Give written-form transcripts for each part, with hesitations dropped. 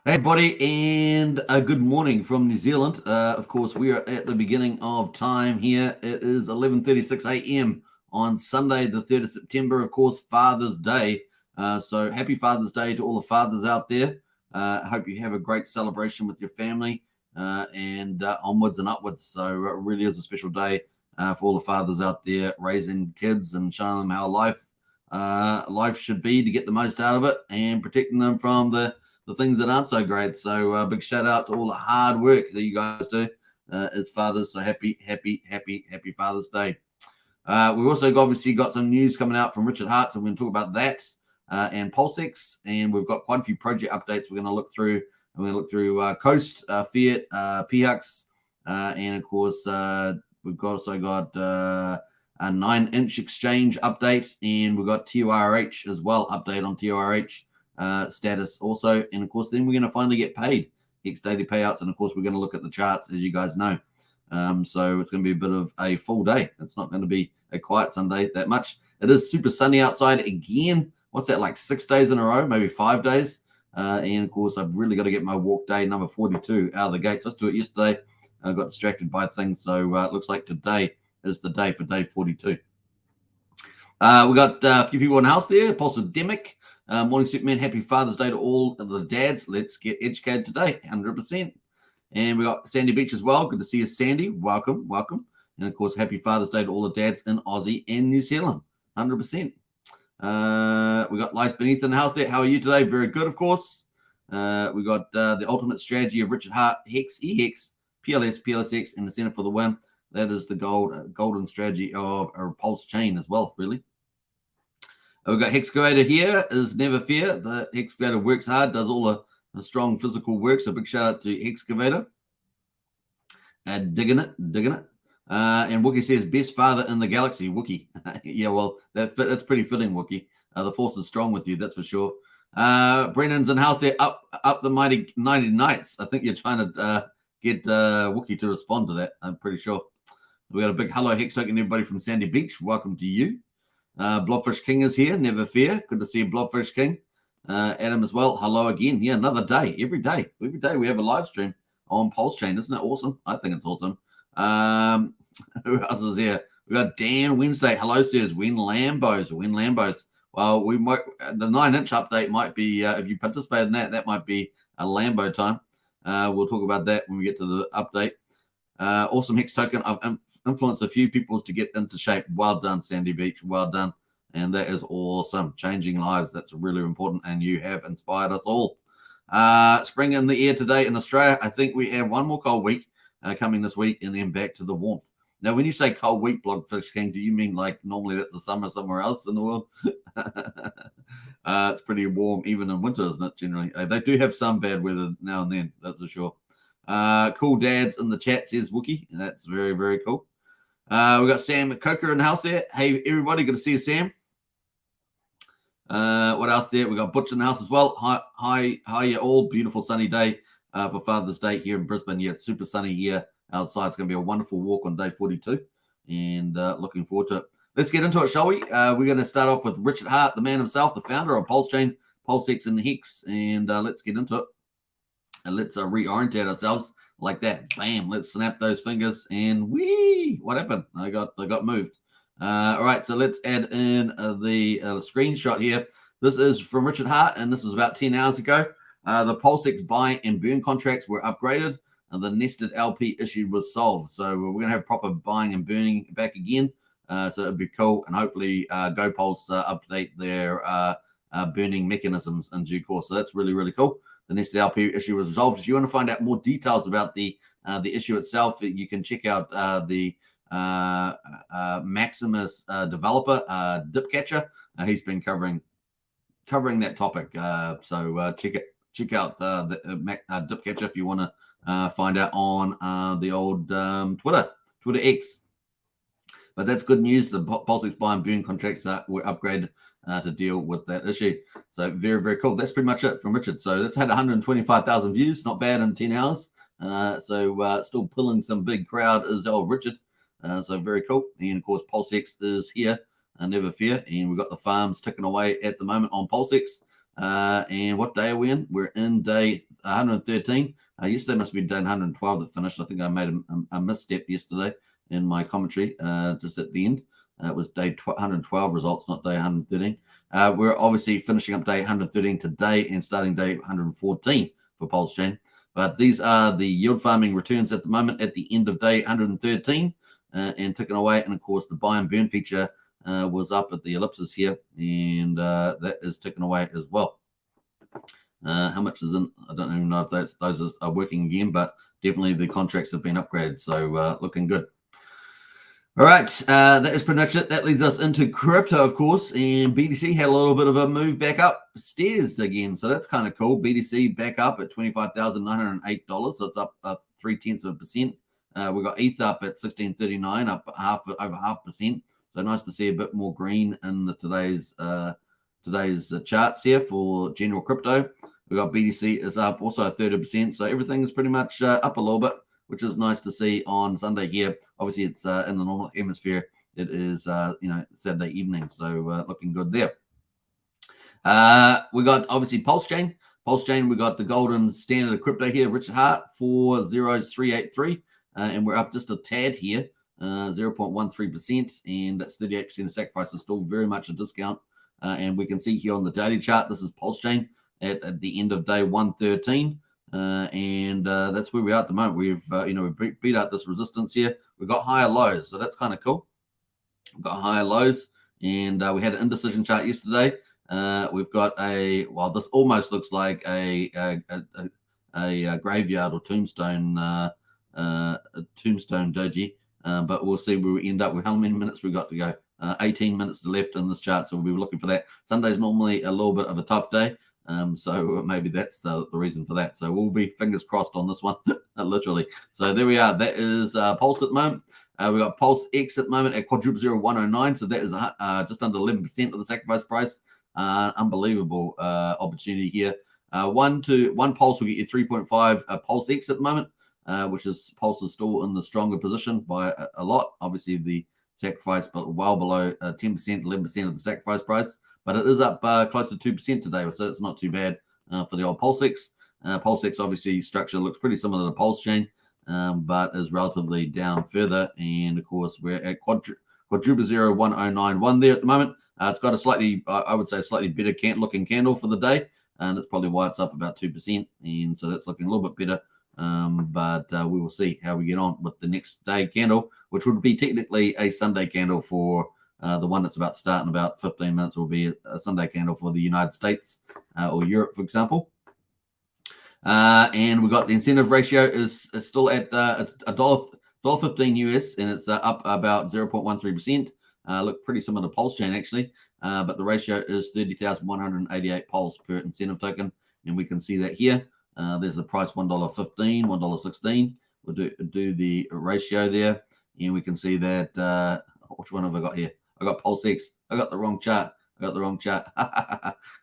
Hey, buddy, and good morning from New Zealand. Of course, we are at the beginning of time here. It is 11:36 a.m. on Sunday, the 3rd of September, of course, Father's Day. So happy Father's Day to all the fathers out there. I hope you have a great celebration with your family and onwards and upwards. So it really is a special day for all the fathers out there raising kids and showing them how life should be to get the most out of it and protecting them from the things that aren't so great. So big shout out to all the hard work that you guys do as fathers. So happy Father's Day. We've also obviously got some news coming out from Richard Hart, so we're going to talk about that and PulseX, and we've got quite a few project updates we're going to look through. We're going to look through Coast, Fiat, PHUX, and of course we've also got a 9-inch exchange update, and we've got TORH as well, update on TORH status also, and of course then we're going to finally get paid Hex daily payouts, and of course we're going to look at the charts, as you guys know. So it's going to be a bit of a full day. It's not going to be a quiet Sunday that much. It is super sunny outside again. What's that, like 6 days in a row, maybe 5 days? And of course I've really got to get my walk day number 42 out of the gates. Let's do it yesterday. I got distracted by things, so it looks like today is the day for day 42. We got a few people in the house there. Pulsechain. Morning, Superman. Happy Father's Day to all of the dads. Let's get educated today, 100%. And we got Sandy Beach as well. Good to see you, Sandy. Welcome. And of course, happy Father's Day to all the dads in Aussie and New Zealand, 100%. We got Life Beneath in the house there. How are you today? Very good, of course. We got the ultimate strategy of Richard Hart, Hex, EHEX, PLS, PLSX, and the Center for the Win. That is the golden strategy of a Pulsechain as well, really. We've got Hexcavator here, is never fear. The Hexcavator works hard, does all the strong physical work. So big shout out to Hexcavator. Digging it. And Wookie says, best father in the galaxy, Wookie. Yeah, well, that's pretty fitting, Wookie. The force is strong with you, that's for sure. Brennan's in house there, up the mighty 90 Nights. I think you're trying to get Wookie to respond to that, I'm pretty sure. We got a big hello, Hex Token, everybody from Sandy Beach. Welcome to you. Blobfish King is here, never fear. Good to see you, Blobfish King. Adam as well. Hello again. Yeah, another day. Every day we have a live stream on Pulsechain. Isn't that awesome? I think it's awesome. Who else is here? We got Dan Wednesday. Hello, says Win Lambos. Well, we might, the 9-inch update might be, if you participate in that might be a Lambo time. We'll talk about that when we get to the update. Awesome Hex Token. I've influenced a few people to get into shape. Well done, Sandy Beach. Well done. And that is awesome. Changing lives. That's really important. And you have inspired us all. Spring in the air today in Australia. I think we have one more cold week coming this week and then back to the warmth. Now, when you say cold week, Blogfish King, do you mean like normally that's the summer somewhere else in the world? It's pretty warm even in winter, isn't it, generally? They do have some bad weather now and then, that's for sure. Cool dads in the chat, says Wookie. That's very, very cool. We got Sam Coker in the house there. Hey, everybody, good to see you, Sam. What else there? We got Butch in the house as well. Hi, you all. Beautiful sunny day for Father's Day here in Brisbane. Yeah, it's super sunny here outside. It's going to be a wonderful walk on day 42, and looking forward to it. Let's get into it, shall we? We're going to start off with Richard Hart, the man himself, the founder of Pulsechain, PulseX, and Hex, and let's get into it. And let's reorientate ourselves like that. Bam! Let's snap those fingers, and whee! What happened? I got moved. All right, so let's add in the screenshot here. This is from Richard Hart, and this is about 10 hours ago. The PulseX buy and burn contracts were upgraded, and the nested LP issue was solved. So we're going to have proper buying and burning back again. So it'd be cool, and hopefully GoPulse update their burning mechanisms in due course. So that's really, really cool. The nested LP issue was resolved. If you want to find out more details about the issue itself, you can check out the Maximus developer, Dipcatcher. He's been covering that topic. So check out the Dipcatcher if you want to find out on the old Twitter X. But that's good news. The PulseX buy and burn contracts were upgraded to deal with that issue. So very, very cool. That's pretty much it from Richard. So that's had 125,000 views. Not bad in 10 hours. So still pulling some big crowd is old Richard. So very cool. And of course, PulseX is here. Never fear. And we've got the farms ticking away at the moment on PulseX. And what day are we in? We're in day 113. Yesterday must have been day 112 that finished. I think I made a misstep yesterday in my commentary just at the end. It was day 112 results, not day 113. We're obviously finishing up day 113 today and starting day 114 for Pulsechain. But these are the yield farming returns at the moment at the end of day 113 and ticking away. And of course, the buy and burn feature was up at the ellipsis here, and that is ticking away as well. How much is in? I don't even know if those are working again, but definitely the contracts have been upgraded, so looking good. All right, that is pretty much it. That leads us into crypto, of course, and BTC had a little bit of a move back up stairs again, so that's kind of cool. BTC back up at $25,908, so it's up 0.3%. We got ETH up at 1639, up over 0.5%. So nice to see a bit more green in today's charts here for general crypto. We got BTC is up also 30%, so everything is pretty much up a little bit, which is nice to see on Sunday here. Obviously, it's in the northern hemisphere. It is, Saturday evening, so looking good there. We got obviously Pulsechain. Pulsechain, we got the golden standard of crypto here, Richard Hart, 40383, and we're up just a tad here, 0.13%, and that's 38% of sacrifice is still very much a discount. And we can see here on the daily chart, this is Pulsechain at the end of day 113. And that's where we are at the moment. We've we beat out this resistance here. We've got higher lows, so that's kind of cool. We've got higher lows, and we had an indecision chart yesterday. We've got this almost looks like a graveyard or tombstone doji, but we'll see where we end up with. How many minutes we got to go? 18 minutes left in this chart, so we'll be looking for that. Sunday's normally a little bit of a tough day. So maybe that's the reason for that. So we'll be fingers crossed on this one, literally. So there we are. That is Pulse at the moment. We got PulseX at the moment at quadruple 109. So that is just under 11% of the sacrifice price. Unbelievable opportunity here. One Pulse will get you 3.5 PulseX at the moment, which is Pulse is still in the stronger position by a lot. Obviously the sacrifice, but well below 10%, 11% of the sacrifice price. But it is up close to 2% today, so it's not too bad for the old PulseX. PulseX, obviously, structure looks pretty similar to Pulsechain, but is relatively down further. And, of course, we're at quadruple 1091 there at the moment. It's got a slightly, I would say, slightly better looking candle for the day, and that's probably why it's up about 2%. And so that's looking a little bit better. But we will see how we get on with the next day candle, which would be technically a Sunday candle for the one that's about to start in about 15 minutes will be a Sunday candle for the United States or Europe, for example. And we got the incentive ratio is still at it's $1.15 US, and it's up about 0.13%. Look pretty similar to Pulsechain actually, but the ratio is 30,188 Pulse per incentive token, and we can see that here. There's the price $1.15, $1.16. We'll do the ratio there, and we can see that. Which one have I got here? I got PulseX. I got the wrong chart.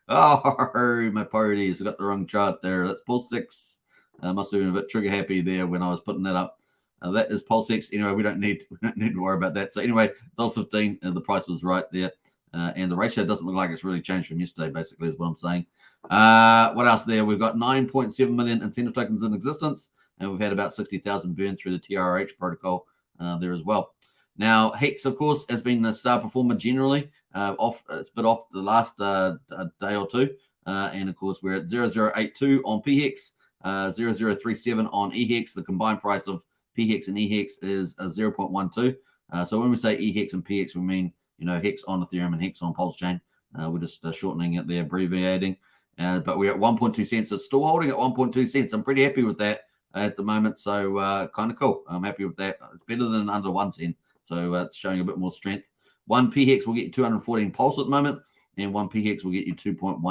Oh, my parodies. I got the wrong chart there. That's PulseX. Must have been a bit trigger happy there when I was putting that up. That is PulseX. Anyway, we don't need to worry about that. So anyway, $1.15. The price was right there, and the ratio doesn't look like it's really changed from yesterday. Basically, is what I'm saying. What else there? We've got 9.7 million incentive tokens in existence, and we've had about 60,000 burned through the TRH protocol there as well. Now, Hex, of course, has been the star performer generally. It's been off the last day or two. And, of course, we're at 0082 on PHEX, 0037 on EHEX. The combined price of PHEX and EHEX is 0.12. So when we say EHEX and PHEX, we mean, Hex on Ethereum and Hex on Pulsechain. We're just shortening it there, abbreviating. But we're at 1.2 cents. It's still holding at 1.2 cents. I'm pretty happy with that at the moment. So kind of cool. I'm happy with that. It's better than under 1 cent. So it's showing a bit more strength. One PHEX will get you 214 Pulse at the moment, and one PHEX will get you 2.19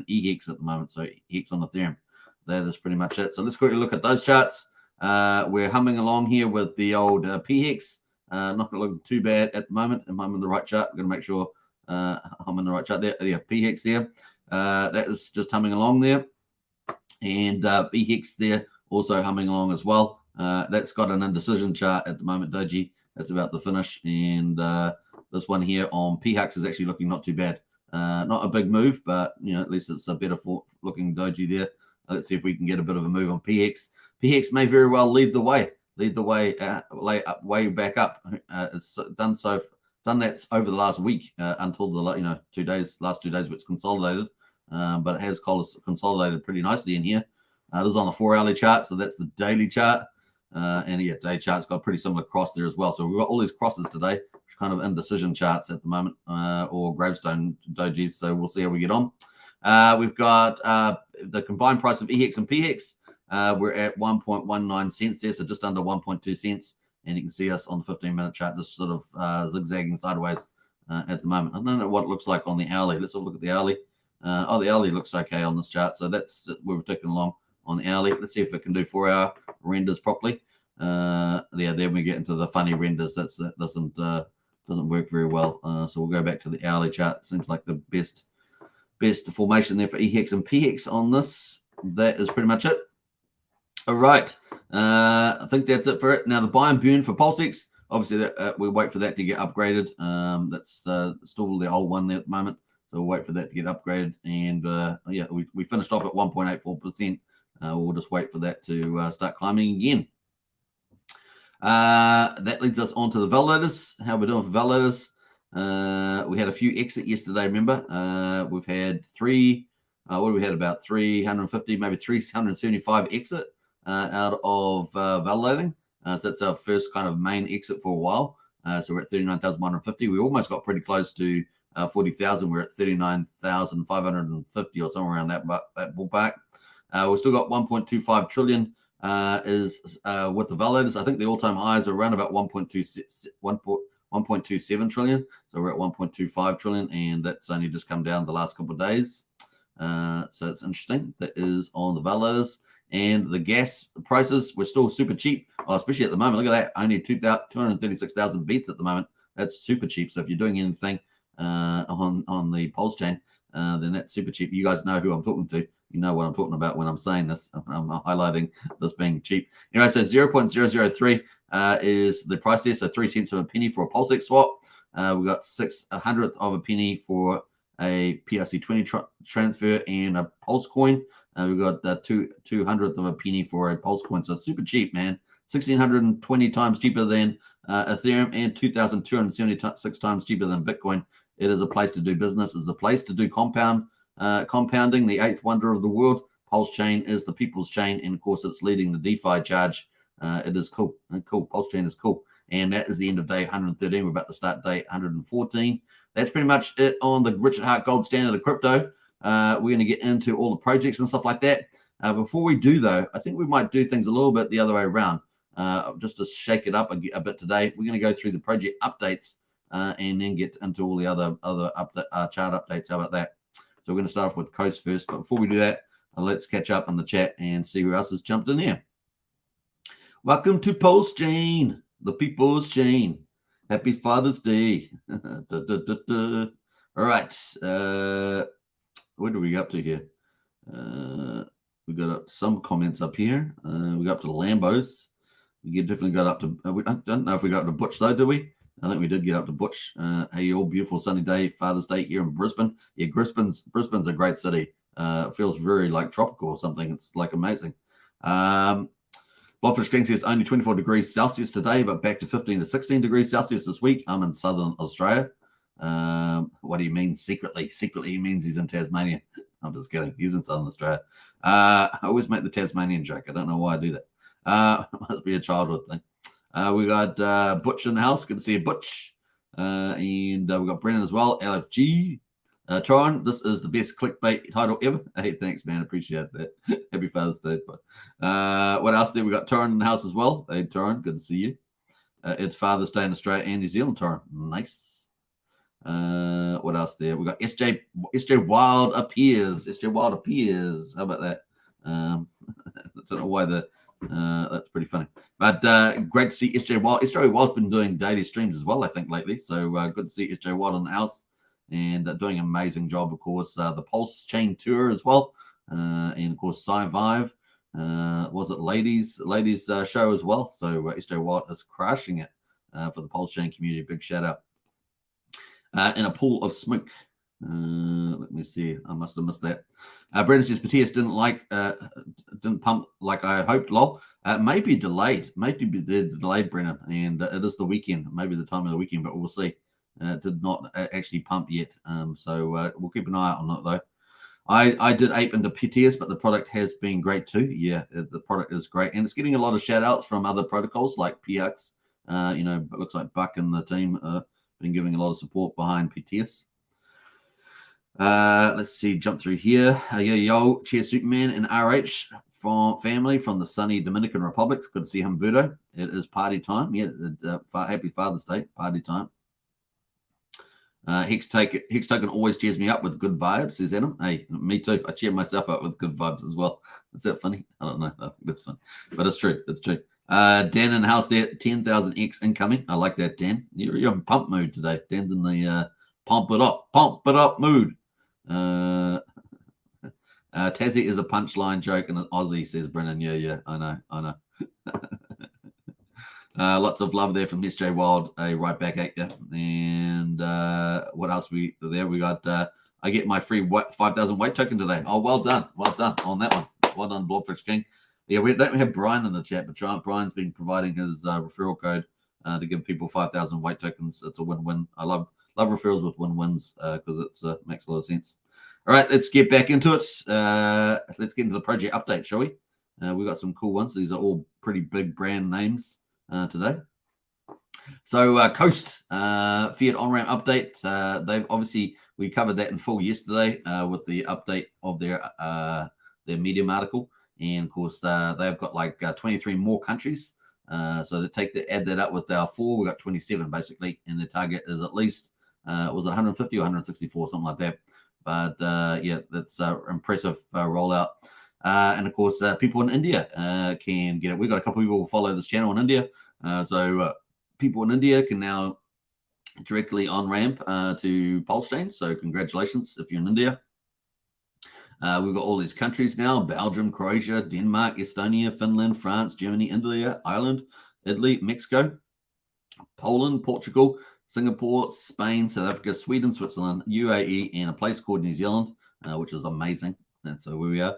EHEX at the moment. So Hex on Ethereum. That is pretty much it. So let's quickly look at those charts. We're humming along here with the old PHEX. Not looking too bad at the moment. Am I in the right chart? I'm going to make sure I'm in the right chart there. Yeah, PHEX there. That is just humming along there. And EHEX there also humming along as well. That's got an indecision chart at the moment, Doji. That's about to finish. And this one here on PHEX is actually looking not too bad. Not a big move, but at least it's a better looking doji there. Let's see if we can get a bit of a move on PX. PX may very well lead the way way back up. It's done that over the last week until the last 2 days where it's consolidated, but it has consolidated pretty nicely in here. This is on the 4-hourly chart, so that's the daily chart, and yeah, day chart's got a pretty similar cross there as well. So we've got all these crosses today, which are kind of indecision charts at the moment, or gravestone dojis. So we'll see how we get on. We've got the combined price of EHEX and PHEX. We're at 1.19 cents there, so just under 1.2 cents. And you can see us on the 15-minute chart just sort of zigzagging sideways at the moment. I don't know what it looks like on the hourly. Let's have a look at the hourly. The hourly looks okay on this chart. So that's we're ticking along on the hourly. Let's see if it can do 4-hour renders properly. Then we get into the funny renders. That doesn't work very well. So we'll go back to the hourly chart. Seems like the best formation there for EHEX and PHEX on this. That is pretty much it. All right. I think that's it for it. Now, the buy and burn for PulseX, obviously, that we wait for that to get upgraded. That's still the old one there at the moment. So we'll wait for that to get upgraded. And we finished off at 1.84%. We'll just wait for that to start climbing again. That leads us on to the validators. How we're doing for validators. We had a few exit yesterday, remember? We've had about 350, maybe 375 exit out of validating. So that's our first kind of main exit for a while. So we're at 39,150. We almost got pretty close to 40,000. We're at 39,550 or somewhere around that ballpark. We've still got 1.25 trillion is with the validators. I think the all-time highs are around about 1.27 trillion. So we're at 1.25 trillion, and that's only just come down the last couple of days. So it's interesting. That is on the validators. And the gas prices were still super cheap, especially at the moment. Look at that, only 236,000 beats at the moment. That's super cheap. So if you're doing anything on the Pulsechain, then that's super cheap. You guys know who I'm talking to. You know what I'm talking about when I'm saying this. I'm highlighting this being cheap. Anyway, so 0.003 is the price there. So 3 cents of a penny for a PulseX swap. We've got 6/100th of a penny for a PRC20 transfer and a Pulse coin. We've got 2/200th of a penny for a Pulse coin. So it's super cheap, man. 1,620 times cheaper than Ethereum and 2,276 times cheaper than Bitcoin. It is a place to do business. It's a place to do compounding, the eighth wonder of the world. Pulsechain is the people's chain, and of course, it's leading the DeFi charge. It is cool. Pulsechain is cool. And that is the end of day 113. We're about to start day 114. That's pretty much it on the Richard Hart Gold Standard of crypto. We're going to get into all the projects and stuff like that. Before we do, though, I think we might do things a little bit the other way around. Just to shake it up a bit today, we're going to go through the project updates and then get into all the other chart updates. How about that? So we're going to start off with Coast first. But before we do that, let's catch up on the chat and see who else has jumped in here. Welcome to Pulsechain, the people's chain. Happy Father's Day. All right. What do we get up to here? We got some comments up here. We got up to the Lambos. We definitely got up to, I don't know if we got up to Butch though, did we? I think we did get up to Butch. Hey, all beautiful sunny day, Father's Day here in Brisbane. Yeah, Brisbane's a great city. It feels very like tropical or something. It's like amazing. Bloodfish King says only 24 degrees Celsius today, but back to 15 to 16 degrees Celsius this week. I'm in southern Australia. What do you mean secretly? Secretly, he means he's in Tasmania. I'm just kidding. He's in southern Australia. I always make the Tasmanian joke. I don't know why I do that. Must be a childhood thing. We got Butch in the house. Good to see you, Butch. And we got Brennan as well. LFG. Torin, this is the best clickbait title ever. Hey, thanks, man. Appreciate that. Happy Father's Day. But what else there? We got Torin in the house as well. Hey, Torin, good to see you. It's Father's Day in Australia and New Zealand, Torin. Nice. What else there? We got SJ Wild appears. SJ Wild appears. How about that? I don't know why that's pretty funny. But great to see SJ Wild. SJ Wild's been doing daily streams as well, I think, lately. So good to see SJ Wild in the house and doing an amazing job, of course. The Pulsechain tour as well. And of course, Sci-Vive. Was it ladies show as well? So SJ Wild is crushing it for the Pulsechain community. Big shout out. In a pool of smoke. Let me see. I must have missed that. Brendan says Petius didn't pump like I had hoped. Lol. Maybe delayed. Maybe delayed, Brennan, and it is the weekend. Maybe the time of the weekend, but we'll see. It did not actually pump yet. So we'll keep an eye out on it though. I did ape into PTS, but the product has been great too. Yeah, the product is great, and it's getting a lot of shout outs from other protocols like PX. It looks like Buck and the team been giving a lot of support behind PTS. Let's see, jump through here. Yo, cheers, Superman and RH from family from the sunny Dominican Republic. It's good to see Humberto. It is party time. Yeah, happy Father's Day, party time. Hex Token always cheers me up with good vibes, says Adam. Hey, me too. I cheer myself up with good vibes as well. Is that funny? I don't know. I think that's funny. But it's true. It's true. Dan in the house there, 10,000X incoming. I like that, Dan. You're in pump mood today. Dan's in the pump it up mood. Tassie is a punchline joke and an Aussie, says Brennan. Yeah, I know. Lots of love there from SJ Wild, a right back actor. And what else we got? I get my free 5,000 weight token today. Oh, well done on that one. Well done, Blobfish King. Yeah, we don't have Brian in the chat, but Brian's been providing his referral code to give people 5,000 weight tokens. It's a win-win. I love referrals with win-wins because it makes a lot of sense. All right, let's get back into it. Let's get into the project update, shall we? We've got some cool ones. These are all pretty big brand names today. So Coast Fiat on-ramp update. They've obviously, we covered that in full yesterday with the update of their Medium article. And of course, they've got like 23 more countries. So they add that up with our 4, we've got 27 basically. And the target is at least, was it 150 or 164, something like that. But yeah, that's impressive rollout. And of course, people in India can get it. We've got a couple of people who follow this channel in India. So people in India can now directly on ramp to Pulsechain. So congratulations if you're in India. We've got all these countries now: Belgium, Croatia, Denmark, Estonia, Finland, France, Germany, India, Ireland, Italy, Mexico, Poland, Portugal, Singapore, Spain, South Africa, Sweden, Switzerland, UAE, and a place called New Zealand, which is amazing. That's where we are.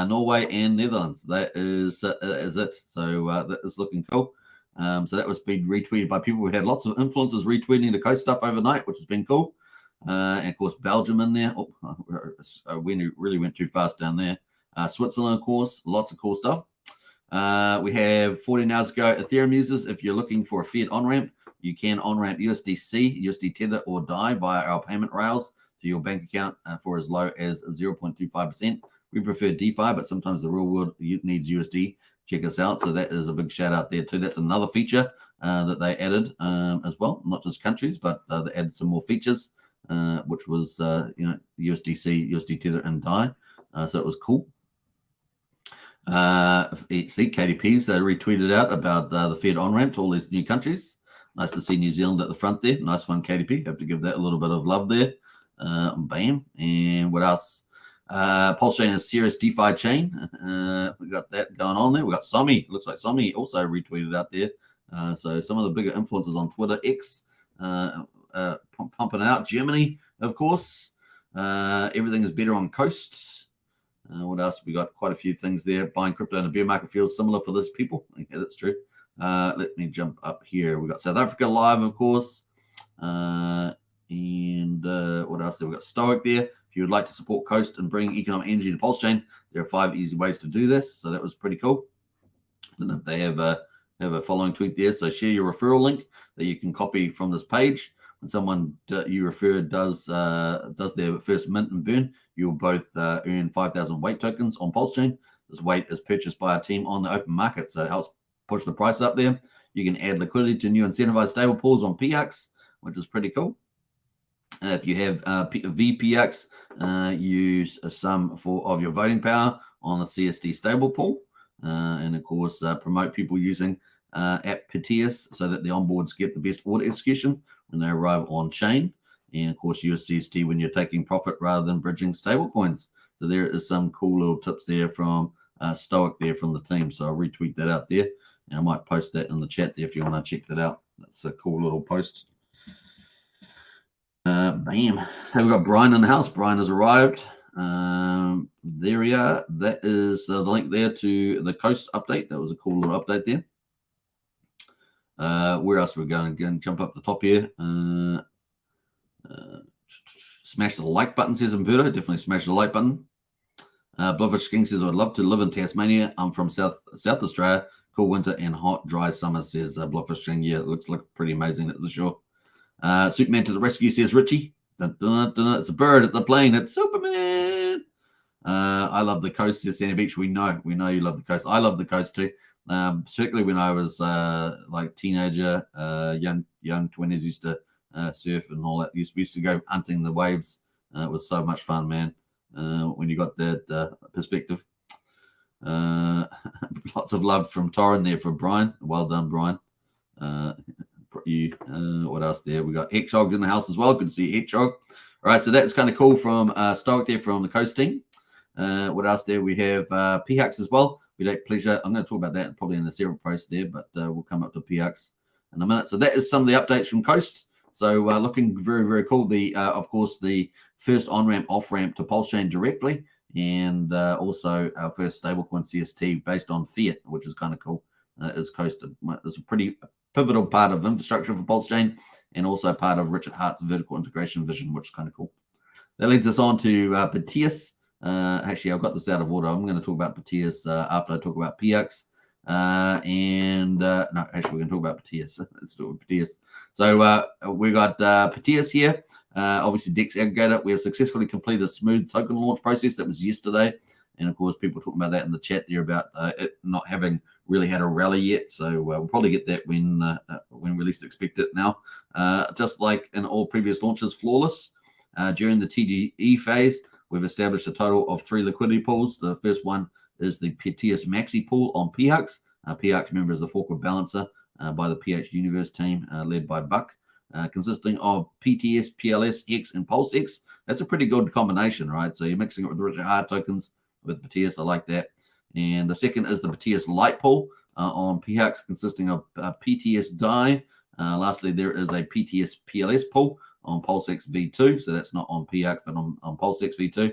Norway and Netherlands. That is it. So that is looking cool. So that was being retweeted by people. We had lots of influencers retweeting the Coast stuff overnight, which has been cool. And of course, Belgium in there. We really went too fast down there. Switzerland, of course, lots of cool stuff. We have 14 hours ago. Ethereum users, if you're looking for a fiat on-ramp, you can on-ramp USDC, USD Tether, or DAI via our payment rails to your bank account for as low as 0.25%. We prefer DeFi, but sometimes the real world needs USD. Check us out. So that is a big shout out there too. That's another feature that they added as well, not just countries, but they added some more features, which was USDC, USD Tether, and DAI. So it was cool. See, KDP's retweeted out about the Fiat on-ramp to all these new countries. Nice to see New Zealand at the front there. Nice one, KDP. Have to give that a little bit of love there. Bam. And what else? Pulsechain is serious DeFi chain. We got that going on there. We got Somi. Looks like Somi also retweeted out there. So some of the bigger influencers on Twitter, X, pumping out. Germany, of course. Everything is better on Coast. What else? We got quite a few things there. Buying crypto in the bear market feels similar for this people. Yeah, that's true. Let me jump up here. We got South Africa live, of course. And what else? We got Stoic there. If you would like to support Coast and bring economic energy to Pulsechain, there are 5 easy ways to do this. So that was pretty cool. I don't know if they have a following tweet there. So share your referral link that you can copy from this page. When someone you refer does their first mint and burn, you will both earn 5,000 weight tokens on Pulsechain. This weight is purchased by our team on the open market, so it helps push the price up there. You can add liquidity to new incentivized stable pools on PX, which is pretty cool. If you have VPX, use some of your voting power on the CSD stable pool. And of course, promote people using app Petius so that the onboards get the best order execution when they arrive on chain. And of course, USDT when you're taking profit rather than bridging stable coins. So there is some cool little tips there from Stoic there from the team. So I'll retweet that out there. And I might post that in the chat there if you want to check that out. That's a cool little post. Bam. Hey, we've got Brian in the house. Brian has arrived. There we are. That is the link there to the Coast update. That was a cool little update there. Where else are we going? Again, jump up the top here. Smash the like button, says Umberto. Definitely smash the like button. Bloodfish King says, I'd love to live in Tasmania. I'm from South Australia. Cool winter and hot, dry summer, says Bloodfish King. Yeah, it looks like pretty amazing at the shore. Superman to the rescue, says Richie. Dun, dun, dun, it's a bird, it's a plane, it's Superman. I love the coast, says Sandy Beach. We know you love the coast. I love the coast too. Particularly when I was like teenager, young 20s, used to surf and all that. We used to go hunting the waves. It was so much fun, man. When you got that perspective. Lots of love from Torrin there for Brian. Well done, Brian. What else there? We got Hedgehog in the house as well. Good to see Hedgehog. All right, so that's kind of cool from Stoic there from the Coast team. What else there? We have PHUX as well. We take pleasure. I'm going to talk about that probably in the several post there, but we'll come up to PHUX in a minute. So that is some of the updates from Coast. So looking very, very cool. The of course, the first on-ramp, off-ramp to Pulsechain directly, and also our first stablecoin CST based on fiat, which is kind of cool. Is Coast is a pretty pivotal part of infrastructure for Pulsechain, and also part of Richard Hart's vertical integration vision, which is kind of cool. That leads us on to Proteus. Actually, I've got this out of order. I'm going to talk about Proteus after I talk about PX. No, actually, we're going to talk about Proteus. Let's do it with Proteus. So we got Proteus here. Obviously, DEX aggregator. We have successfully completed a smooth token launch process. That was yesterday. And of course, people talking about that in the chat there about it not having really had a rally yet. So we'll probably get that when we least expect it now. Just like in all previous launches, flawless. During the TGE phase, we've established a total of 3 liquidity pools. The first one is the Proteus Maxi pool on PHUX. PHUX, remember, is the forward balancer by the PH Universe team led by Buck, consisting of PTS, PLS, Hex, and PulseX. That's a pretty good combination, right? So you're mixing it with the Richard Hart tokens with Proteus. I like that. And the second is the Proteus Light pool on PHUX, consisting of PTS DAI. Lastly, there is a PTS PLS pool on PulseX V2. So that's not on PHUX, but on PulseX V2.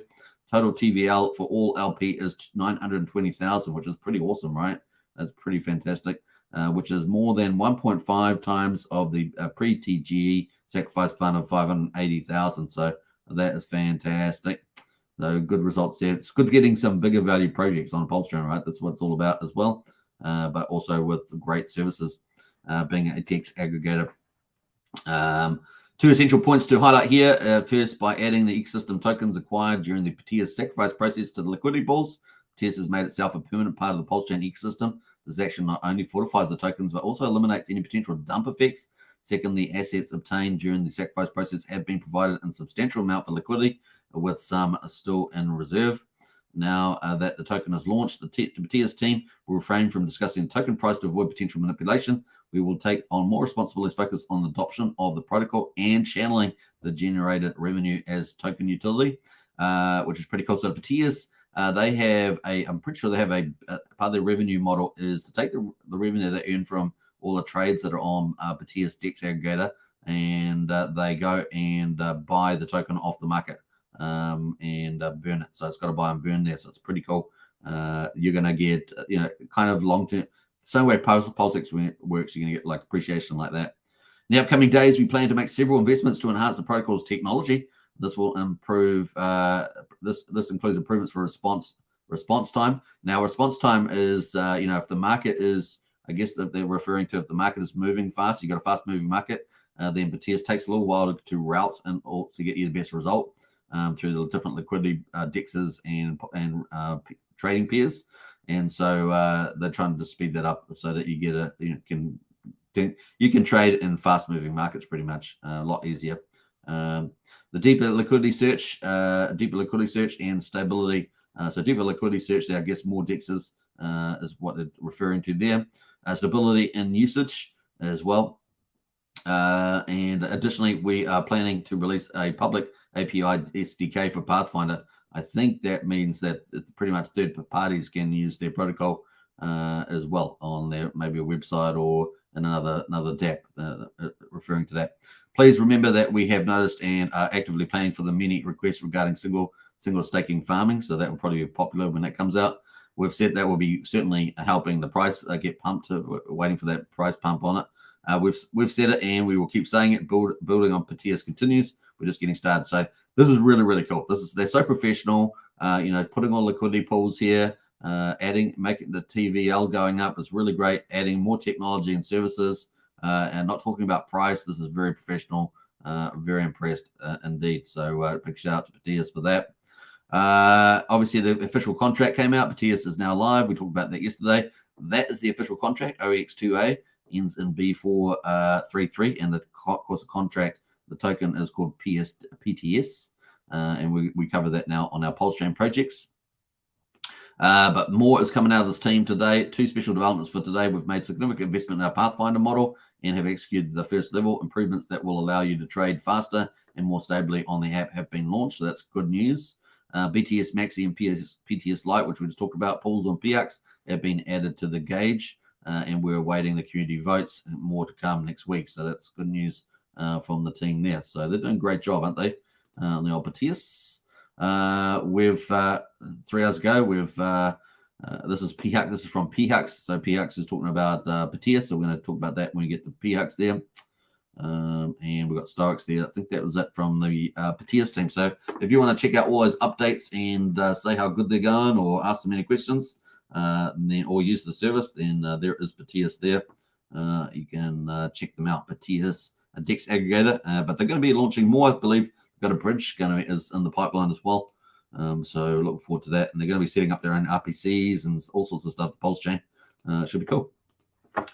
Total TVL for all LP is 920,000, which is pretty awesome, right? That's pretty fantastic, which is more than 1.5 times of the pre-TGE sacrifice fund of 580,000. So that is fantastic. So good results there. It's good getting some bigger value projects on Pulsechain, right? That's what it's all about as well, but also with great services, being a DEX aggregator. 2 essential points to highlight here. First, by adding the ecosystem tokens acquired during the Proteus sacrifice process to the liquidity pools, Proteus has made itself a permanent part of the Pulsechain ecosystem. This action not only fortifies the tokens, but also eliminates any potential dump effects. Secondly, assets obtained during the sacrifice process have been provided in substantial amount for liquidity, with some still in reserve. Now that the token is launched, the Proteus team will refrain from discussing the token price to avoid potential manipulation. We will take on more responsibilities focused on the adoption of the protocol and channeling the generated revenue as token utility, which is pretty cool. So Proteus, they have I'm pretty sure they have a part of their revenue model is to take the revenue they earn from all the trades that are on Proteus DEX aggregator, and they go and buy the token off the market and burn it. So it's got to buy and burn there. So it's pretty cool. You're going to get, kind of long-term, same way PulseX works, you're going to get like appreciation like that. In the upcoming days, we plan to make several investments to enhance the protocol's technology. This will improve, this includes improvements for response time. Now, response time is, if the market is, I guess that they're referring to if the market is moving fast, you've got a fast moving market, then Proteus takes a little while to route and to get you the best result through the different liquidity DEXs and trading pairs. And so they're trying to just speed that up so that you get you can trade in fast moving markets pretty much a lot easier. The deeper liquidity search and stability. So deeper liquidity search, there, I guess more DEXs is what they're referring to there. Stability in usage as well. And additionally, we are planning to release a public API SDK for Pathfinder. I think that means that pretty much third parties can use their protocol as well on their maybe a website or in another dApp referring to that. please remember that we have noticed and are actively planning for the many requests regarding single staking farming. So that will probably be popular when that comes out. We've said that will be certainly helping the price get pumped. We're waiting for that price pump on it. We've said it, and we will keep saying it. Building on PTS continues. We're just getting started. So this is really, really cool. They're so professional. Putting all liquidity pools here, making the TVL going up is really great. Adding more technology and services, and not talking about price. This is very professional. Very impressed indeed. So big shout out to PTS for that. Obviously, the official contract came out. PTS is now live. We talked about that yesterday. That is the official contract. OEX2A ends in B433, and of course, the contract, the token is called PTS, and we cover that now on our Pulsechain projects. But more is coming out of this team today. 2 special developments for today. We've made significant investment in our Pathfinder model and have executed the first level improvements that will allow you to trade faster and more stably on the app have been launched. So that's good news. BTS Maxi and PTS Lite, which we just talked about, pools on PX, have been added to the gauge, and we're awaiting the community votes and more to come next week. So that's good news from the team there. So they're doing a great job, aren't they? On the old PTS. 3 hours ago, this is PHUX. This is from PHUX. So PHUX is talking about PTS. So we're going to talk about that when we get to PHUX there. And we've got Stoics there. I think that was it from the PTS team. So if you want to check out all those updates and say how good they're going or ask them any questions, or use the service, then there is PTS there. You can check them out. PTS, a DEX aggregator, but they're going to be launching more, I believe. Got a bridge is in the pipeline as well. So looking forward to that. And they're going to be setting up their own RPCs and all sorts of stuff. Pulsechain should be cool.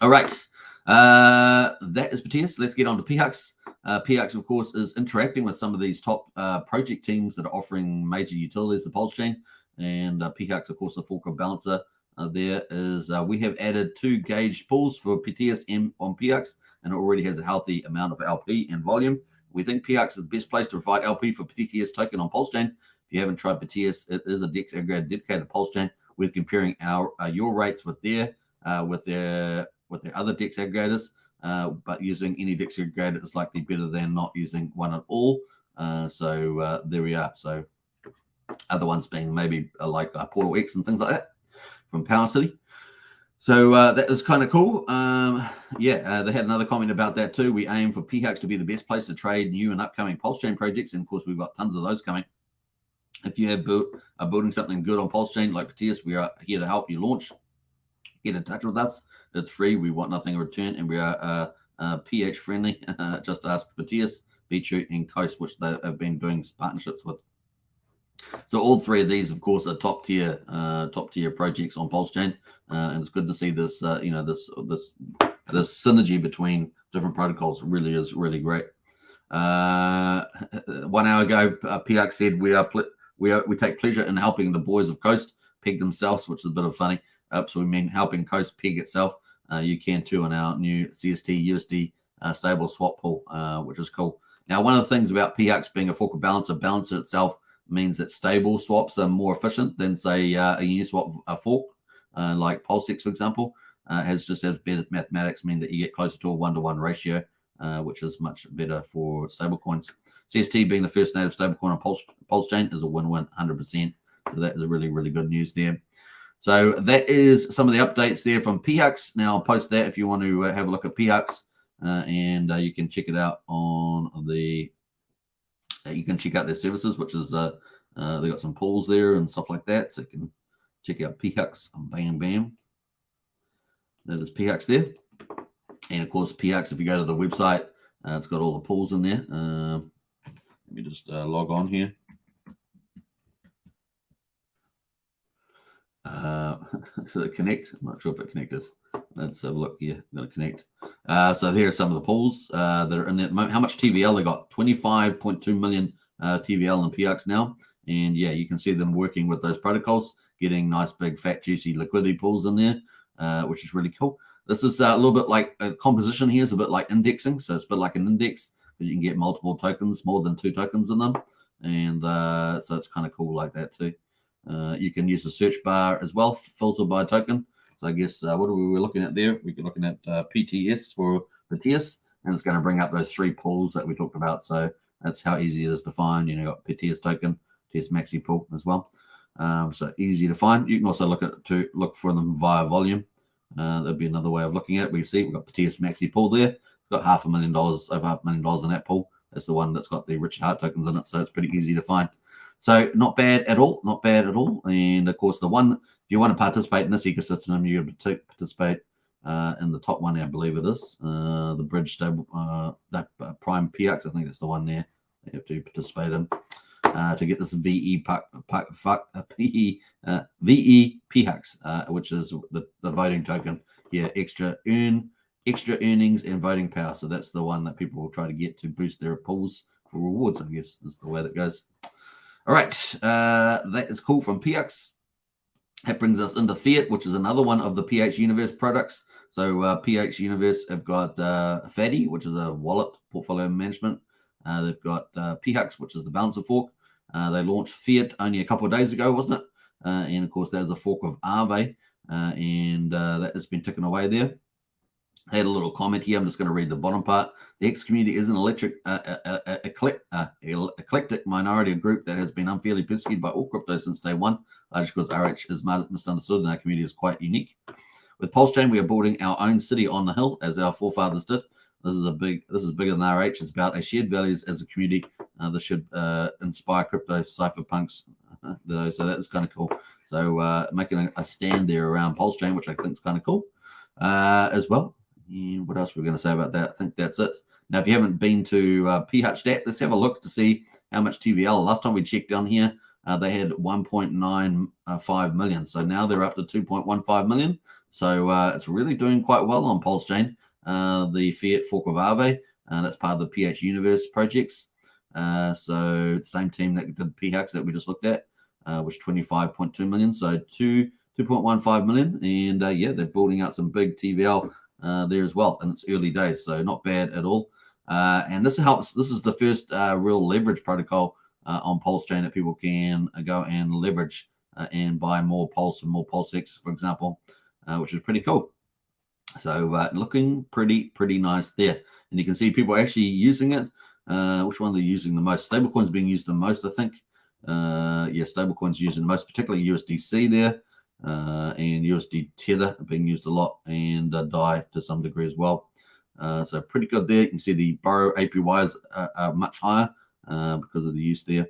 All right. That is PTS. Let's get on to PHUX. PHUX, of course, is interacting with some of these top project teams that are offering major utilities, the Pulsechain. And PHUX, of course, the fulcrum balancer there is we have added 2 gauge pools for PTS on PHUX, and it already has a healthy amount of LP and volume. We think PHUX is the best place to provide LP for PTS token on Pulsechain. If you haven't tried PTS, it is a DEX aggregated dedicated Pulsechain. We're comparing your rates with their other DEX aggregators, but using any DEX aggregator is likely better than not using one at all. So there we are. So other ones being maybe like Portal X and things like that from Power City. So that is kind of cool. They had another comment about that too. We aim for PHUX to be the best place to trade new and upcoming Pulsechain projects. And of course, we've got tons of those coming. If you are building something good on Pulsechain like PTS, we are here to help you launch. Get in touch with us. It's free. We want nothing in return. And we are PH friendly. Just ask PTS, Beetroot, and Coast, which they have been doing partnerships with. So all 3 of these, of course, are top tier projects on Pulsechain, and it's good to see this. This synergy between different protocols really is really great. 1 hour ago, PHUX said we take pleasure in helping the boys of Coast peg themselves, which is a bit of funny. So we mean helping Coast peg itself. You can too on our new CST USD stable swap pool, which is cool. Now, one of the things about PHUX being a fork balancer itself means that stable swaps are more efficient than, say, a Uniswap fork, like PulseX, for example. Has better mathematics, mean that you get closer to a 1-to-1 ratio, which is much better for stablecoins. CST being the first native stablecoin on Pulsechain is a win-win, 100%. So that is a really, really good news there. So that is some of the updates there from PHUX. Now I'll post that if you want to have a look at PHUX, and you can check it out on the. You can check out their services, which is they got some pools there and stuff like that. So you can check out PHUX. Bam, bam. That is PHUX there. And of course, PHUX, if you go to the website, it's got all the pools in there. Let me just log on here. Should it connect? I'm not sure if it connected. Let's have a look here. I'm going to connect. So here are some of the pools that are in there. How much TVL they got? 25.2 million TVL in PHUX now. And yeah, you can see them working with those protocols, getting nice, big, fat, juicy liquidity pools in there, which is really cool. This is a little bit like a composition here is a bit like indexing. So it's a bit like an index because you can get multiple tokens, more than 2 tokens in them. And so it's kind of cool like that too. You can use the search bar as well, filter by token. So I guess what are we looking at there? We're looking at PTS for PTS, and it's going to bring up those 3 pools that we talked about. So that's how easy it is to find. You know, got PTS token, TS Maxi pool as well. So easy to find. You can also look for them via volume. That'd be another way of looking at it. We see we've got TS Maxi pool there. We've got $500,000, over $500,000 in that pool. That's the one that's got the Richard Hart tokens in it. So it's pretty easy to find. So not bad at all. Not bad at all. And of course, the one, if you want to participate in this ecosystem, you have to participate in the top one, I believe it is, the bridge stable, that Prime PX. I think that's the one there you have to participate in to get this VE PHAX, which is the voting token here, extra earnings and voting power. So that's the one that people will try to get to boost their pools for rewards, I guess, is the way that goes. All right, that is cool from PX. That brings us into Fiat, which is another one of the PH Universe products. So PH Universe have got Fatty, which is a wallet portfolio management. They've got PHAX, which is the balancer fork. They launched Fiat only a couple of days ago, wasn't it? And of course, there's a fork of Aave, and that has been ticking away there. I had a little comment here. I'm just going to read the bottom part. The Hex community is an eclectic minority group that has been unfairly persecuted by all crypto since day one, largely because RH is misunderstood and our community is quite unique. With Pulsechain, we are building our own city on the hill, as our forefathers did. This is bigger than RH. It's about a shared values as a community that should inspire crypto cypherpunks. So that is kind of cool. So making a stand there around Pulsechain, which I think is kind of cool as well. And what else we're going to say about that? I think that's it. Now, if you haven't been to PHStat, let's have a look to see how much TVL. Last time we checked down here, they had 1.95 million. So now they're up to 2.15 million. So it's really doing quite well on Pulsechain. The Fiat fork of Aave, that's part of the PH Universe projects. So same team that did PHAX that we just looked at, was 25.2 million. So 2.15 million. And yeah, they're building out some big TVL there as well, and it's early days, so not bad at all. And this helps. This is the first real leverage protocol on Pulsechain that people can go and leverage and buy more Pulse and more PulseX, for example, which is pretty cool. So looking pretty nice there, and you can see people actually using it. Which one they're using the most? Stablecoins being used the most, I think. Yeah, stablecoins using the most, particularly USDC there. And USD Tether being used a lot, and DAI to some degree as well. So pretty good there. You can see the borrow APYs are much higher because of the use there.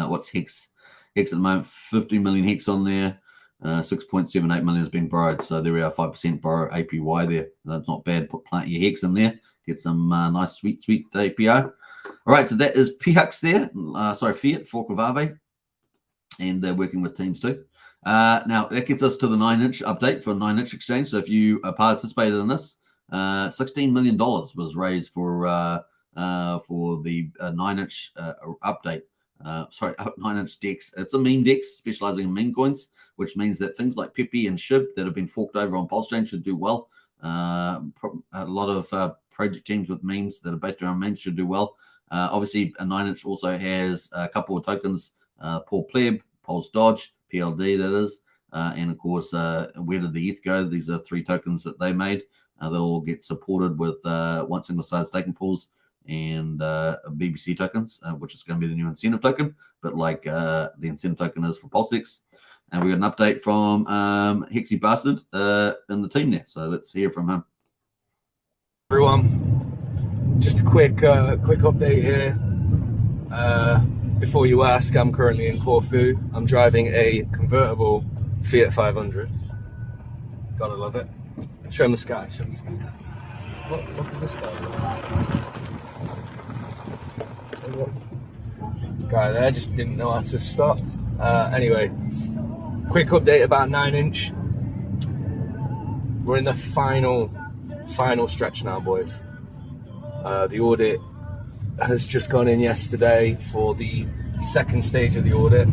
What's Hex? Hex at the moment, 50 million Hex on there. 6.78 million has been borrowed. So there we are, 5% borrow APY there. That's not bad. Plant your Hex in there. Get some nice sweet API. All right, so that is PHAX there. Sorry, Fiat, fork of Aave. And they're working with teams too. Now that gets us to the 9-inch update for 9-inch exchange. So if you participated in this, $16 million was raised for the 9-inch update. Sorry, 9-inch DEX. It's a meme DEX specializing in meme coins, which means that things like Pepe and SHIB that have been forked over on Pulsechain should do well. A lot of project teams with memes that are based around memes should do well. Obviously, a 9-inch also has a couple of tokens, Paul Pleb, Pulse Dodge, PLD that is, and of course, where did the ETH go? These are 3 tokens that they made. They'll all get supported with one single-sided staking pools and BBC tokens, which is going to be the new incentive token, but like the incentive token is for PulseX. And we got an update from Hexy Bastard in the team there, so let's hear from him. Everyone, just a quick update here. Before you ask, I'm currently in Corfu. I'm driving a convertible Fiat 500. Gotta love it. Show him the sky. Show him the sky. What the fuck is this guy? The guy there just didn't know how to stop. Anyway, quick update about 9-inch. We're in the final stretch now, boys. The audit has just gone in yesterday for the second stage of the audit.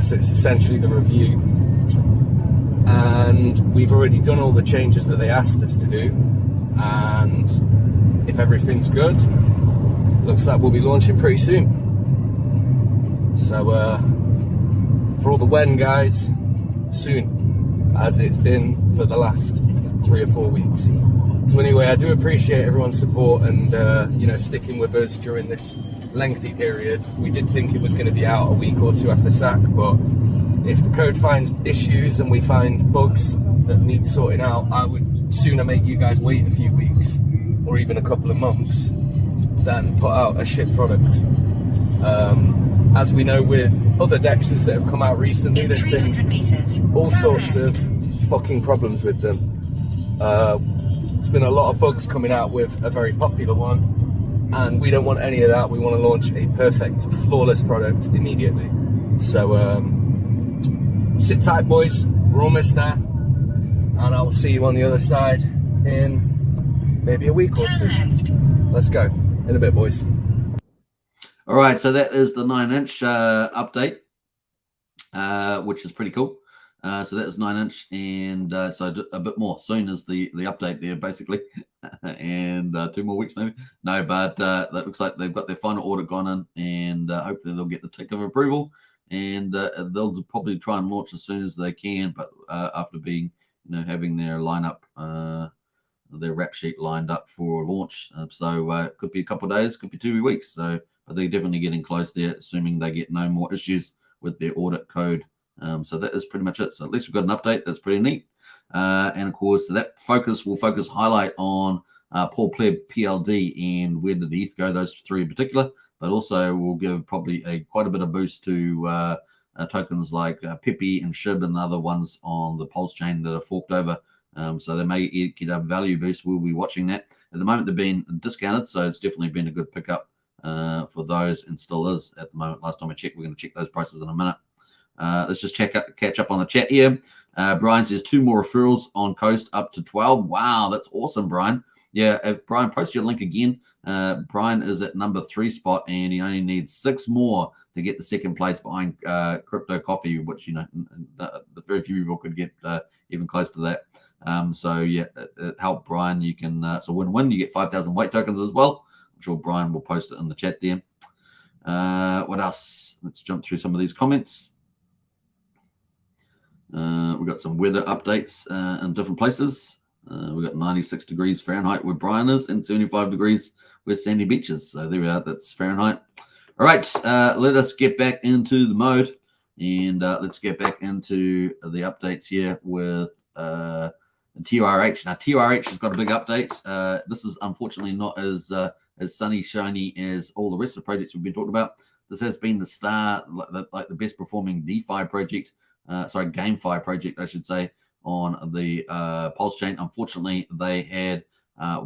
So it's essentially the review. And we've already done all the changes that they asked us to do. And if everything's good, looks like we'll be launching pretty soon. So for all the when guys, soon, as it's been for the last 3 or 4 weeks. So anyway, I do appreciate everyone's support and sticking with us during this lengthy period. We did think it was going to be out a week or two after SAC, but if the code finds issues and we find bugs that need sorting out, I would sooner make you guys wait a few weeks or even a couple of months than put out a shit product. As we know with other dexes that have come out recently, there's been all sorts of fucking problems with them. There's been a lot of bugs coming out with a very popular one, and we don't want any of that. We want to launch a perfect, flawless product immediately. So sit tight, boys. We're almost there, and I'll see you on the other side in maybe a week or two. Let's go. In a bit, boys. All right, so that is the 9-inch update, which is pretty cool. So that is 9-inch, and so a bit more soon is the update there, basically, and 2 more weeks maybe. No, but that looks like they've got their final audit gone in, and hopefully they'll get the tick of approval, and they'll probably try and launch as soon as they can. But after being, having their lineup, their rap sheet lined up for launch, so it could be a couple of days, could be 2 weeks. So, but they're definitely getting close there, assuming they get no more issues with their audit code. So that is pretty much it. So at least we've got an update. That's pretty neat. And of course, that will focus highlight on Paul Pleb, PLD, and where did the ETH go, those 3 in particular. But also we'll give probably quite a bit of boost to tokens like Pepe and Shib and other ones on the Pulsechain that are forked over. So they may get a value boost. We'll be watching that. At the moment, they're being discounted, so it's definitely been a good pickup for those, and still is at the moment. Last time I checked, we're going to check those prices in a minute. Let's just catch up on the chat here. Brian says 2 more referrals on Coast up to 12. Wow, that's awesome, Brian. Yeah, if Brian, post your link again. Brian is at number 3 spot, and he only needs 6 more to get the second place behind Crypto Coffee, which very few people could get even close to that. So yeah, it helped Brian. You can so win-win. You get 5,000 weight tokens as well. I'm sure Brian will post it in the chat there. What else? Let's jump through some of these comments. We've got some weather updates in different places. We've got 96 degrees Fahrenheit where Brian is, and 75 degrees where Sandy Beach is. So there we are. That's Fahrenheit. All right. Let us get back into the mode, and let's get back into the updates here with TRH. Now, TRH has got a big update. This is unfortunately not as sunny, shiny as all the rest of the projects we've been talking about. This has been the star, like the best performing DeFi projects. GameFi project, I should say, on the Pulsechain. Unfortunately, they had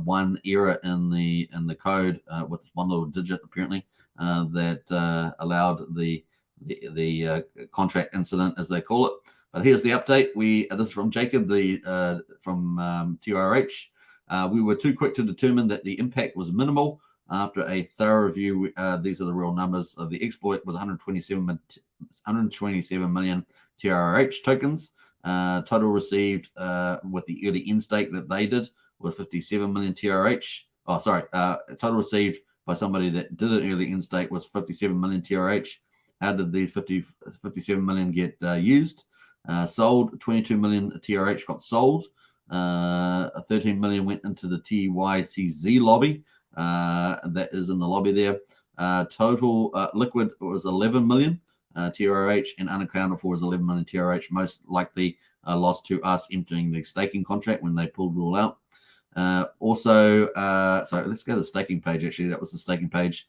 one error in the code with one little digit, apparently, that allowed the contract incident, as they call it. But here's the update. This is from Jacob, from TRH. We were too quick to determine that the impact was minimal. After a thorough review, these are the real numbers. The exploit was 127 million TRH tokens. Total received with the early in stake that they did was 57 million TRH. Total received by somebody that did an early in stake was 57 million TRH. How did these 57 million get used? Sold 22 million TRH got sold. 13 million went into the TYCZ lobby. That is in the lobby there. Total liquid was 11 million TRH, and unaccounted for is 11 million TRH. Most likely lost to us emptying the staking contract when they pulled it all out. So let's go to the staking page. Actually, that was the staking page.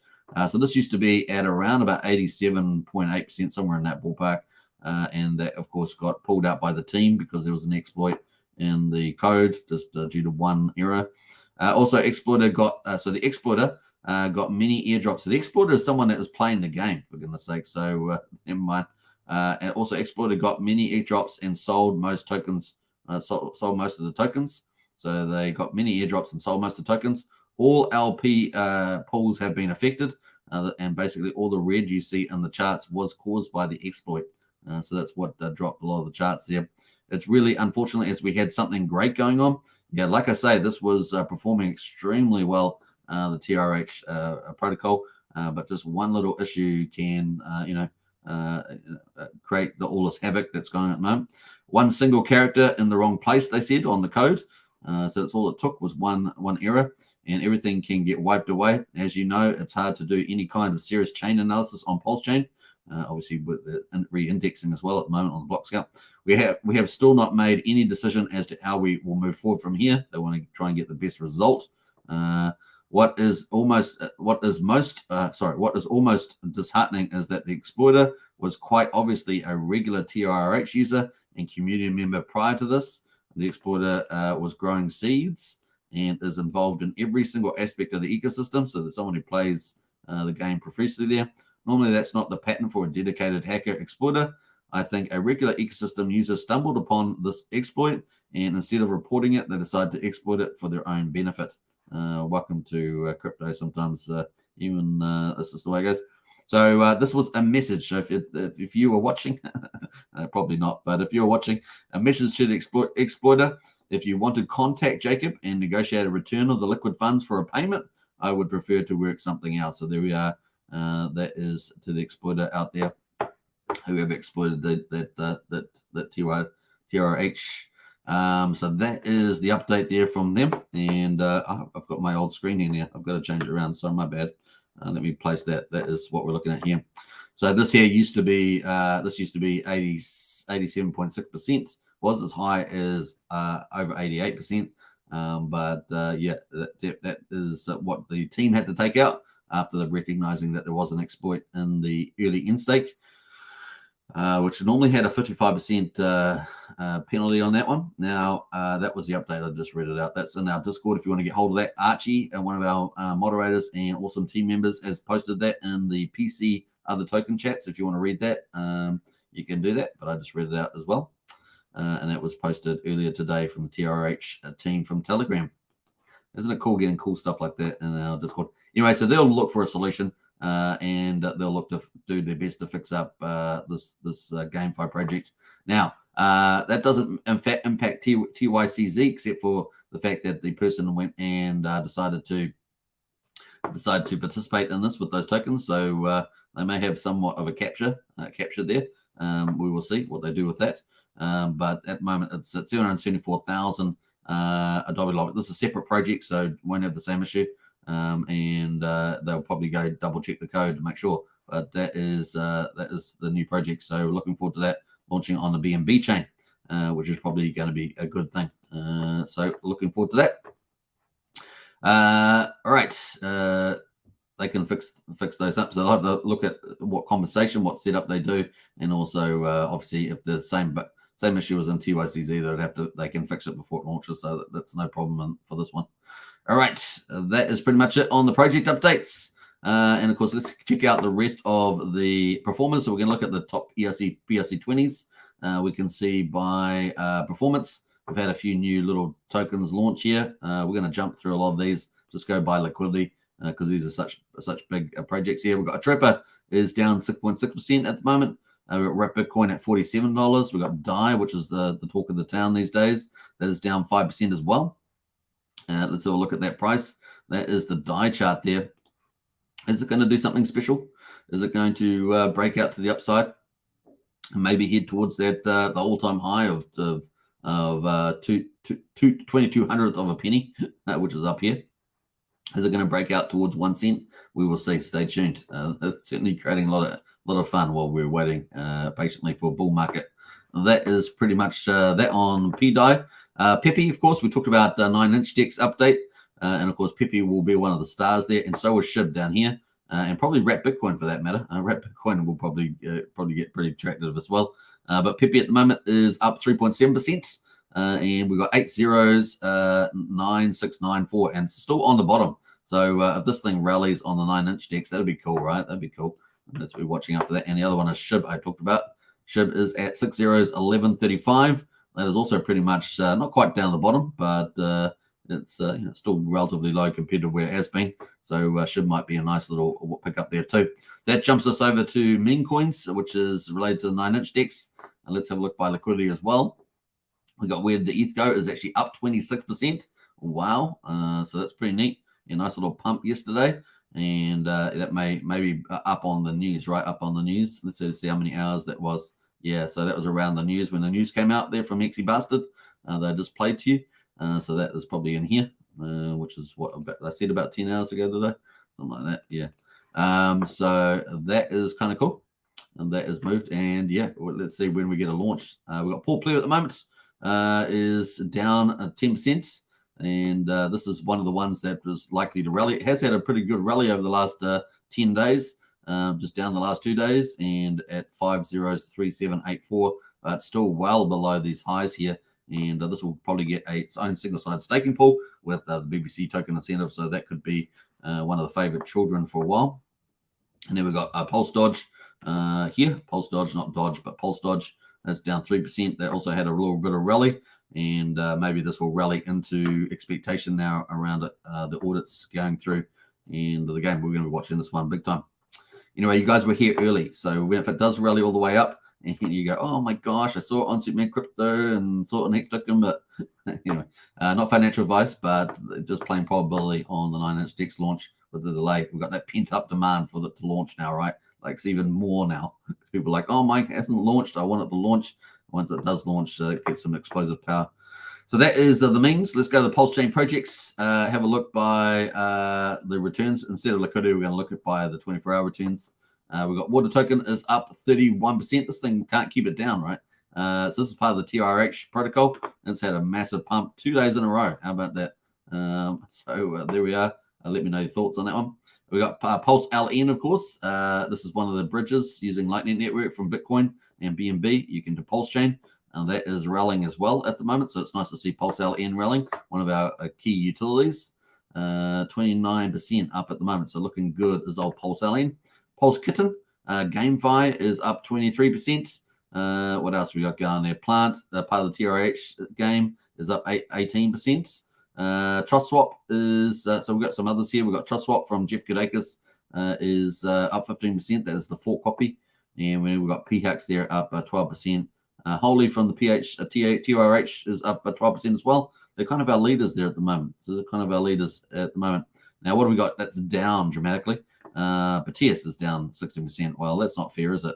So this used to be at around about 87.8%, somewhere in that ballpark. And that, of course, got pulled out by the team because there was an exploit in the code just due to one error. Also, exploiter got the exploiter got many airdrops. So the exploiter is someone that is playing the game, for goodness sake. So never mind. And also, exploiter got many airdrops and sold most tokens. Sold most of the tokens. So they got many airdrops and sold most of the tokens. All LP pools have been affected, and basically all the red you see in the charts was caused by the exploit. So that's what dropped a lot of the charts there. It's really unfortunate, as we had something great going on. Yeah, like I say, this was performing extremely well, the TRH protocol, but just one little issue can, create all this havoc that's going on at the moment. One single character in the wrong place, they said, on the code. So that's all it took was one error, and everything can get wiped away. As you know, it's hard to do any kind of serious chain analysis on Pulsechain. Obviously with the re-indexing as well at the moment on the block scale. We have still not made any decision as to how we will move forward from here. They want to try and get the best result. What is almost disheartening is that the exploiter was quite obviously a regular TRH user and community member prior to this. The exploiter was growing seeds and is involved in every single aspect of the ecosystem. So there's someone who plays the game profusely there. Normally, that's not the pattern for a dedicated hacker exploiter. I think a regular ecosystem user stumbled upon this exploit, and instead of reporting it, they decided to exploit it for their own benefit. Welcome to crypto. Sometimes this is the way it goes. So this was a message. So if you were watching, probably not, but if you're watching, a message to the exploiter. If you want to contact Jacob and negotiate a return of the liquid funds for a payment, I would prefer to work something out. So there we are. That is to the exploiter out there who have exploited that TRH. So that is the update there from them. And I've got my old screen in here. I've got to change it around. So my bad. Let me place that. That is what we're looking at here. So this here used to be 87.6%. Was as high as over 88%. But that is what the team had to take out after recognizing that there was an exploit in the early in-stake, which normally had a 55% penalty on that one. Now, that was the update. I just read it out. That's in our Discord if you want to get hold of that. Archie, one of our moderators and awesome team members, has posted that in the PC other token chats. If you want to read that, you can do that, but I just read it out as well. And that was posted earlier today from the TRH team from Telegram. Isn't it cool getting cool stuff like that in our Discord? Anyway, so they'll look for a solution and they'll look to do their best to fix up this GameFi project. Now, that doesn't in fact impact TYCZ except for the fact that the person went and decided to participate in this with those tokens. So they may have somewhat of a capture there. We will see what they do with that. But at the moment, it's at 774,000 Adobe Logic. This is a separate project, so won't have the same issue. And they'll probably go double check the code to make sure. But that is the new project. So looking forward to that launching on the BNB chain, which is probably going to be a good thing. So looking forward to that. All right. They can fix those up. So they'll have to look at what compensation, what setup they do, and also obviously if the same issue as in TYCZ, they can fix it before it launches. So that's no problem for this one. All right, that is pretty much it on the project updates. And of course, let's check out the rest of the performance. So we're going to look at the top PRC 20s. We can see by performance, we've had a few new little tokens launch here. We're going to jump through a lot of these, just go by liquidity because these are such big projects here. We've got a Tripper is down 6.6% at the moment. We've got Wrap Bitcoin at $47. We've got DAI, which is the talk of the town these days. That is down 5% as well. Let's have a look at that price. That is the DAI chart there. Is it going to do something special? Is it going to break out to the upside and maybe head towards that the all-time high of 2/2200th of a penny, which is up here? Is it going to break out towards 1 cent? We will see. Stay tuned. It's certainly creating a lot of fun while we're waiting patiently for a bull market. That is pretty much that on PDAI. Pepe, of course, we talked about 9-inch DEX update. And of course, Pepe will be one of the stars there, and so is SHIB down here, and probably Wrap Bitcoin for that matter. Wrap Bitcoin will probably get pretty attractive as well. But Pepe at the moment is up 3.7%, and we've got 8 zeros, 9694, and it's still on the bottom. So if this thing rallies on the 9-inch DEX, that'd be cool, right? That'd be cool. Let's be watching out for that. And the other one is SHIB I talked about. SHIB is at 6 zeros, 1135. That is also pretty much not quite down the bottom, but it's still relatively low compared to where it has been. So SHIB might be a nice little pick up there too. That jumps us over to meme coins, which is related to the 9-inch DEX. And let's have a look by liquidity as well. We got where did the ETH go? Is actually up 26%. Wow. So that's pretty neat. A nice little pump yesterday. And that may be up on the news, right? Up on the news. Let's see how many hours that was. Yeah, so that was around the news when the news came out there from Hexy Bastard. They just played to you. So that is probably in here, which is what I said about 10 hours ago today, something like that. Yeah. So that is kind of cool, and that is moved. And yeah, let's see when we get a launch. We've got Paul Player at the moment, is down 10%. And this is one of the ones that was likely to rally. It has had a pretty good rally over the last 10 days, just down the last 2 days, and at 503784. It's still well below these highs here. And this will probably get its own single-side staking pool with the BBC token incentive. So that could be one of the favorite children for a while. And then we've got Pulse Dodge here. Pulse Dodge, not Dodge, but Pulse Dodge. That's down 3%. That also had a little bit of rally. And maybe this will rally into expectation now around it, the audits going through. And again, we're going to be watching this one big time. Anyway, you guys were here early. So if it does rally all the way up, and you go, oh my gosh, I saw it on Superman Crypto and saw it on Hex Token, but anyway, not financial advice, but just plain probability on the 9-inch DEX launch with the delay. We've got that pent up demand for it to launch now, right? Like it's even more now. People are like, oh, mine hasn't launched. I want it to launch. Once it does launch, get some explosive power. So that is the memes. Let's go to the Pulsechain projects. Have a look by the returns. Instead of liquidity, we're going to look at by the 24-hour returns. We've got Water Token is up 31%. This thing can't keep it down, right? So this is part of the TRH protocol. It's had a massive pump 2 days in a row. How about that? So there we are. Let me know your thoughts on that one. We got Pulse LN, of course. This is one of the bridges using Lightning Network from Bitcoin and BNB. You can do Pulsechain. And that is rallying as well at the moment. So it's nice to see Pulse LN rallying, one of our key utilities. 29% up at the moment. So looking good as old Pulse LN. Pulse Kitten, GameFi is up 23%. What else we got going there? Plant, part of the TRH game, is up 18%. TrustSwap is, so we've got some others here. We've got TrustSwap from Jeff Kudakis is up 15%. That is the fork copy. And we've got PHEX there up 12%. Holy from the TRH is up 12% as well. They're kind of our leaders there at the moment. So they're kind of our leaders at the moment. Now, what do we got? That's down dramatically. But TS is down 60%. Well, that's not fair, is it?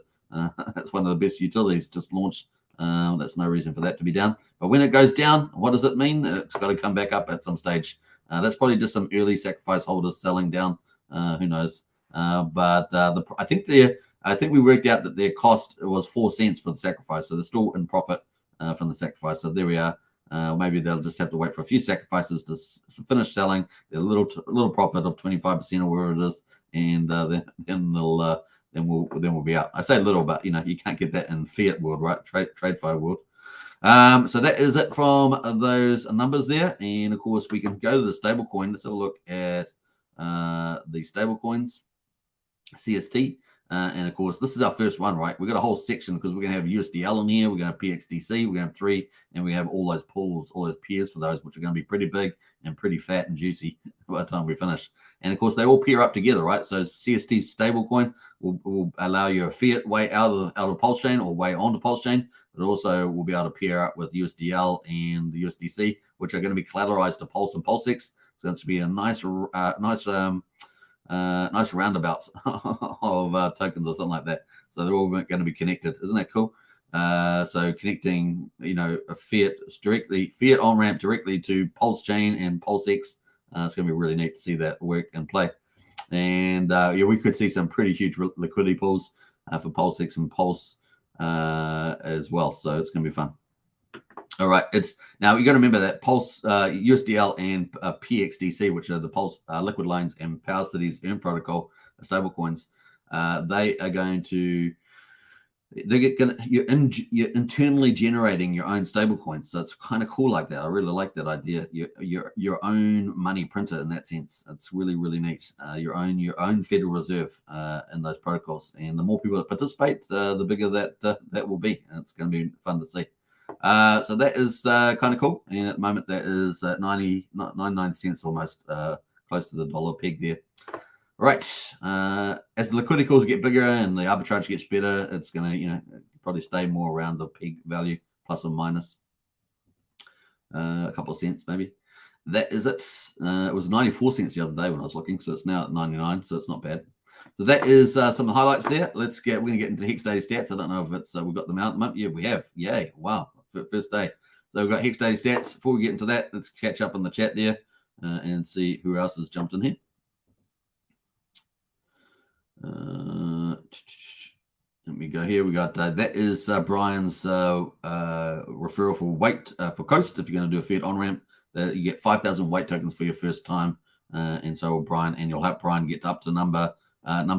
That's one of the best utilities just launched. That's no reason for that to be down. But when it goes down, what does it mean? It's got to come back up at some stage. That's probably just some early sacrifice holders selling down. Who knows? But I think we worked out that their cost was 4 cents for the sacrifice. So they're still in profit from the sacrifice. So there we are. Maybe they'll just have to wait for a few sacrifices to finish selling their little profit of 25% or whatever it is, and then we'll be out. I say little, but you can't get that in fiat world, right? TradeFi world. So that is it from those numbers there, and of course we can go to the stablecoin. Let's have a look at the stablecoins, CST. And of course, this is our first one, right? We've got a whole section because we're going to have USDL in here. We're going to have PXDC. We're going to have 3, and we have all those pools, all those pairs for those, which are going to be pretty big and pretty fat and juicy by the time we finish. And of course, they all pair up together, right? So CST stablecoin will allow you a fiat way out of Pulsechain or way onto Pulsechain, but also we'll be able to pair up with USDL and the USDC, which are going to be collateralized to Pulse and PulseX. So it's going to be a nice roundabout of tokens or something like that. So they're all going to be connected. Isn't that cool? So connecting, a fiat on ramp directly to Pulsechain and PulseX. It's going to be really neat to see that work and play. And we could see some pretty huge liquidity pools for PulseX and Pulse as well. So it's going to be fun. All right, now you got to remember that Pulse, USDL, and PXDC, which are the Pulse liquid loans and Power Cities Earn Protocol stablecoins. They are going to you're internally generating your own stablecoins. So it's kind of cool like that. I really like that idea. Your own money printer in that sense. It's really, really neat. Your own Federal Reserve in those protocols. And the more people that participate, the bigger that will be. And it's going to be fun to see. So that is kind of cool. And at the moment, that is 99 cents almost, close to the dollar peg there. Right. As the liquidity calls get bigger and the arbitrage gets better, it's going to, probably stay more around the peg value, plus or minus a couple of cents maybe. That is it. It was 94 cents the other day when I was looking, so it's now at 99, so it's not bad. So that is some of the highlights there. We're going to get into Hex Daily Stats. I don't know if it's we've got them out at the moment. Yeah, we have. Yay. Wow. First day. So we've got Hex Daily Stats. Before we get into that, let's catch up in the chat there and see who else has jumped in here. Let me go here. We got that is Brian's referral for weight for Coast. If you're going to do a Fiat on-ramp, you get 5,000 weight tokens for your first time. And so Brian, and you'll help Brian get up to number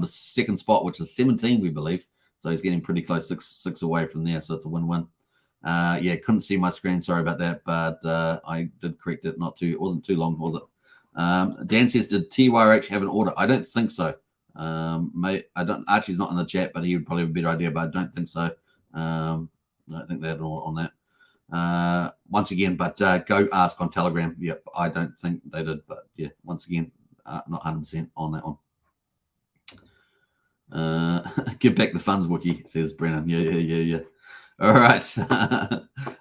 second spot, which is 17, we believe. So he's getting pretty close, six away from there. So it's a win-win. Yeah, couldn't see my screen. Sorry about that, but I did correct it. It wasn't too long, was it? Dan says, did TYRH have an order? I don't think so. I don't. Archie's not in the chat, but he would probably have a better idea. But I don't think so. I don't think they had an order on that. Once again, but go ask on Telegram. Yep, I don't think they did. But yeah, once again, not 100% on that one. Give back the funds, Wookie, says Brennan. Yeah. All right.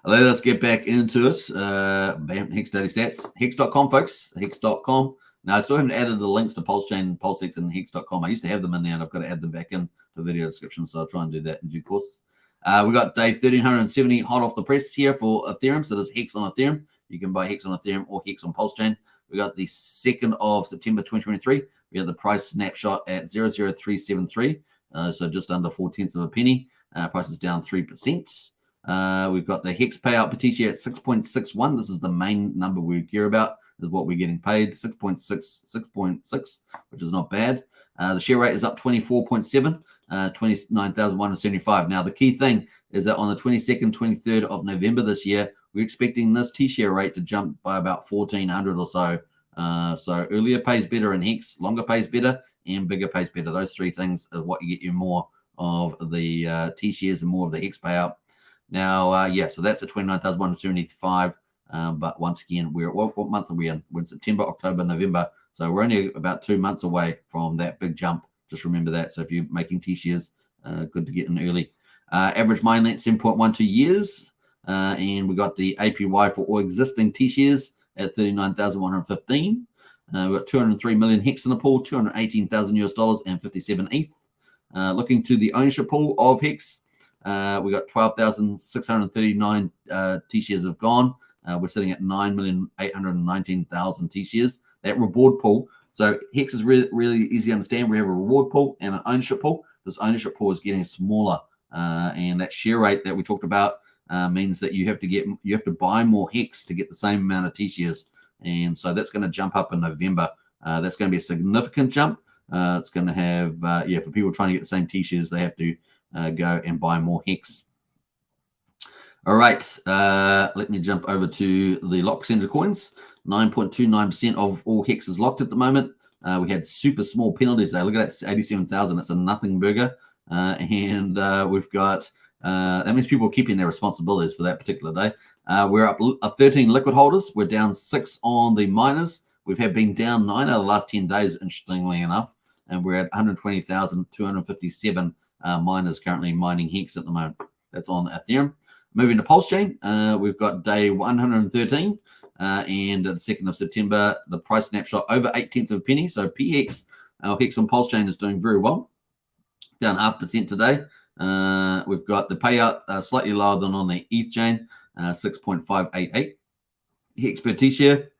Let us get back into it. Bam, Hex Daily Stats. Hex.com, folks. Hex.com. Now, I still haven't added the links to Pulsechain, PulseX, and Hex.com. I used to have them in there, and I've got to add them back in the video description, so I'll try and do that in due course. We got day 1370 hot off the press here for Ethereum. So there's Hex on Ethereum. You can buy Hex on Ethereum or Hex on Pulsechain. We got the 2nd of September 2023. We have the price snapshot at 0.0373, so just under 4/10 of a penny. Price is down 3%. We've got the Hex payout per T-share at 6.61. This is the main number we care about, is what we're getting paid, 6.6, which is not bad. The share rate is up 24.7, 29,175. Now, the key thing is that on the 22nd, 23rd of November this year, we're expecting this T-share rate to jump by about 1,400 or so. So earlier pays better in Hex, longer pays better, and bigger pays better. Those three things are what you get you more of the T-shares and more of the Hex payout. Now, yeah, so that's the 29,175. But once again, we're what month are we in? We're in September, October, November. So we're only about 2 months away from that big jump. Just remember that. So if you're making T-shares, good to get in early. Average mine length, 7.12 years. And we got the APY for all existing T-shares at 39,115. We've got 203 million Hex in the pool, $218,000 and 57 ETH. Looking to the ownership pool of Hex, we got 12,639 T-shares have gone. We're sitting at 9,819,000 T-shares. That reward pool. So Hex is really easy to understand. We have a reward pool and an ownership pool. This ownership pool is getting smaller, and that share rate that we talked about means that you have to buy more Hex to get the same amount of T-shares, and so that's going to jump up in November. That's going to be a significant jump. It's going to have for people trying to get the same T-shares, they have to go and buy more Hex. All right, let me jump over to the lock percentage of coins. 9.29% of all Hex is locked at the moment. We had super small penalties there. Look at that, 87,000. That's a nothing burger. And we've got, that means people are keeping their responsibilities for that particular day. We're up 13 liquid holders. We're down 6 on the miners. We've been down 9 out of the last 10 days, interestingly enough. And we're at 120,257 miners currently mining Hex at the moment. That's on Ethereum. Moving to Pulsechain, we've got day 113, and the 2nd of September, the price snapshot over 0.8 of a penny. So PX, our Hex on Pulsechain is doing very well, down 0.5% today. We've got the payout slightly lower than on the ETH chain, 6.588 Hex per T-share.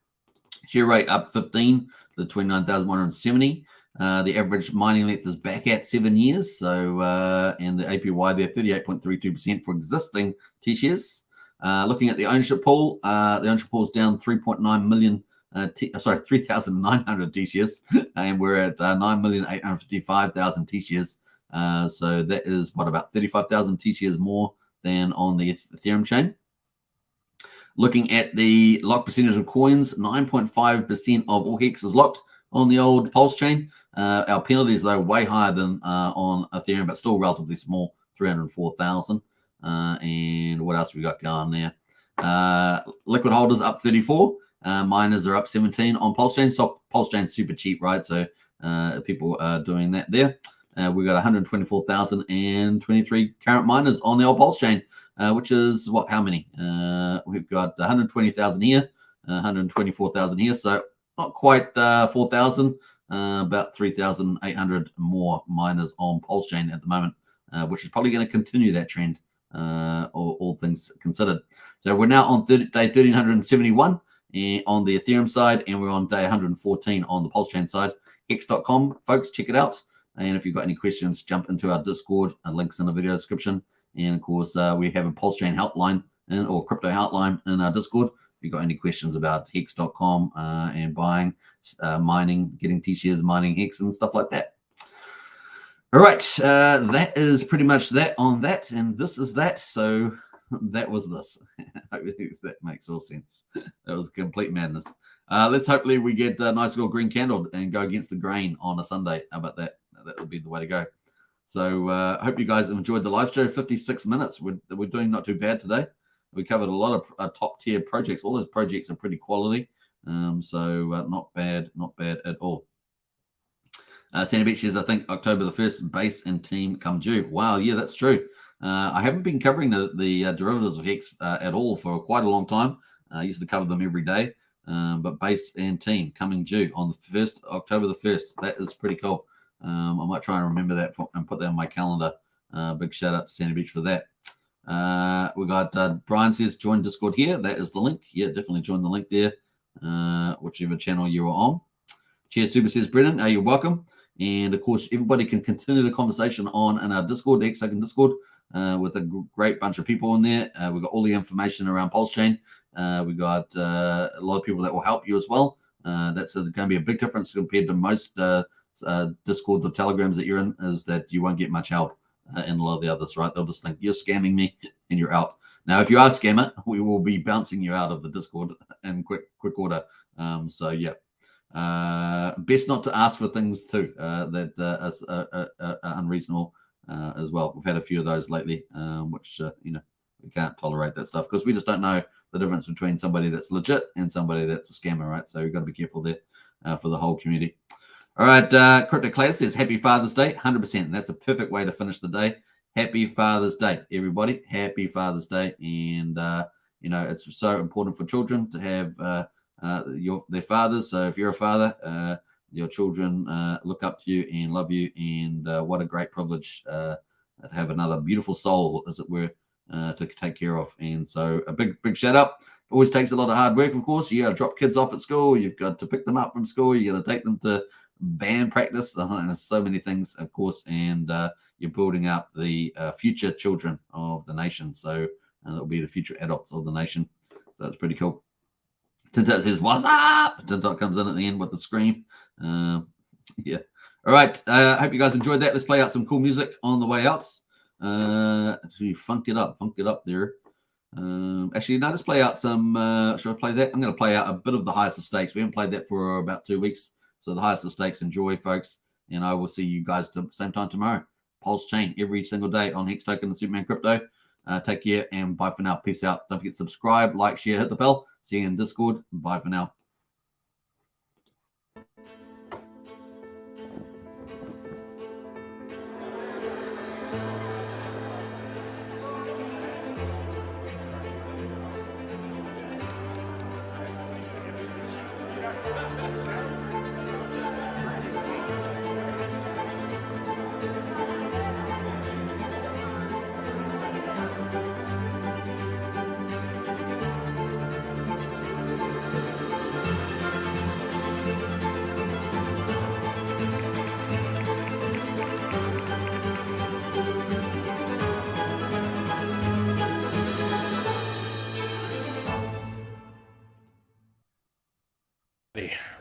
Share rate up 15 to 29,170. The average mining length is back at 7 years. So, and the APY there, 38.32% for existing T-shares. Looking at the ownership pool is down 3.9 million, 3,900 T-shares, and we're at 9,855,000 T-shares. So that is about 35,000 T-shares more than on the Ethereum chain. Looking at the lock percentage of coins, 9.5% of all Hex is locked on the old Pulse chain. Our penalties, though, way higher than on Ethereum, but still relatively small, 304,000. And what else we got going there? Liquid holders up 34. Miners are up 17 on Pulse chain. So Pulse chain's super cheap, right? So people are doing that there. We've got 124,023 current miners on the old Pulse chain, which is what? How many? We've got 120,000 here, 124,000 here. So not quite 4,000, about 3,800 more miners on Pulsechain at the moment, which is probably going to continue that trend all things considered. So we're now on day 1371 on the Ethereum side, and we're on day 114 on the Pulsechain side. Hex.com, folks, check it out. And if you've got any questions, jump into our Discord. Links in the video description. And of course, we have a Pulsechain helpline or crypto helpline in our Discord. If you've got any questions about Hex.com and buying, mining, getting T-shares, mining Hex and stuff like that. All right, that is pretty much that on that, and this is that. So that was this. Hopefully that makes all sense. That was complete madness. Let's hopefully we get a nice little green candle and go against the grain on a Sunday. How about that? That would be the way to go. So I hope you guys have enjoyed the live show. 56 minutes. We're doing not too bad today. We covered a lot of top tier projects. All those projects are pretty quality. So not bad at all. Sandy Beach says, I think October the 1st, base and team come due. Wow, yeah, that's true. I haven't been covering the derivatives of Hex at all for quite a long time. I used to cover them every day. But base and team coming due on the 1st, October the 1st. That is pretty cool. I might try and remember that and put that on my calendar. Big shout out to Sandy Beach for that. We got Brian says, join Discord here. That is the link. Yeah, definitely join the link there, whichever channel you are on. Cheers, Super says, Brennan, you're welcome. And of course, everybody can continue the conversation in our Discord, Hex Token Discord, with a great bunch of people in there. We've got all the information around Pulsechain. We got a lot of people that will help you as well. That's going to be a big difference compared to most Discords or Telegrams that you're in, is that you won't get much help in a lot of the others, right? They'll just think you're scamming me and you're out. Now, if you are a scammer, we will be bouncing you out of the Discord in quick order. So yeah. Best not to ask for things too that are unreasonable as well. We've had a few of those lately, which we can't tolerate that stuff because we just don't know the difference between somebody that's legit and somebody that's a scammer, right? So we've got to be careful there for the whole community. All right, Crypto Clay says Happy Father's Day, 100%. That's a perfect way to finish the day. Happy Father's Day, everybody. Happy Father's Day, and it's so important for children to have their fathers. So if you're a father, your children look up to you and love you, and what a great privilege to have another beautiful soul, as it were, to take care of. And so a big shout out. It always takes a lot of hard work, of course. You got to drop kids off at school. You've got to pick them up from school. You got to take them to band practice. There's so many things, of course, and you're building up the future children of the nation. So that'll be the future adults of the nation. So it's pretty cool. Tintot says, what's up? Tintot comes in at the end with the scream. Yeah. All right. Hope you guys enjoyed that. Let's play out some cool music on the way out. So you funked it up there. Actually, no, let's play out some. Should I play that? I'm going to play out a bit of the Highest of Stakes. We haven't played that for about 2 weeks. So the Highest of Stakes, enjoy, folks. And I will see you guys at the same time tomorrow. Pulsechain every single day on Hex Token and Superman Crypto. Take care and bye for now. Peace out. Don't forget to subscribe, like, share, hit the bell. See you in Discord. Bye for now.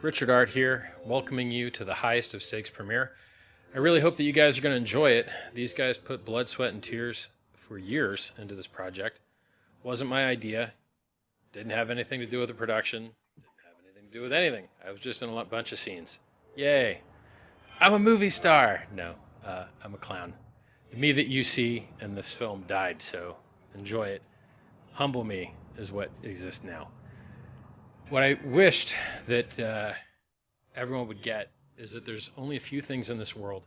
Richard Art here, welcoming you to the Highest of Stakes premiere. I really hope that you guys are going to enjoy it. These guys put blood, sweat, and tears for years into this project. Wasn't my idea. Didn't have anything to do with the production. Didn't have anything to do with anything. I was just in a bunch of scenes. Yay. I'm a movie star. No, I'm a clown. The me that you see in this film died, so enjoy it. Humble me is what exists now. What I wished that everyone would get is that there's only a few things in this world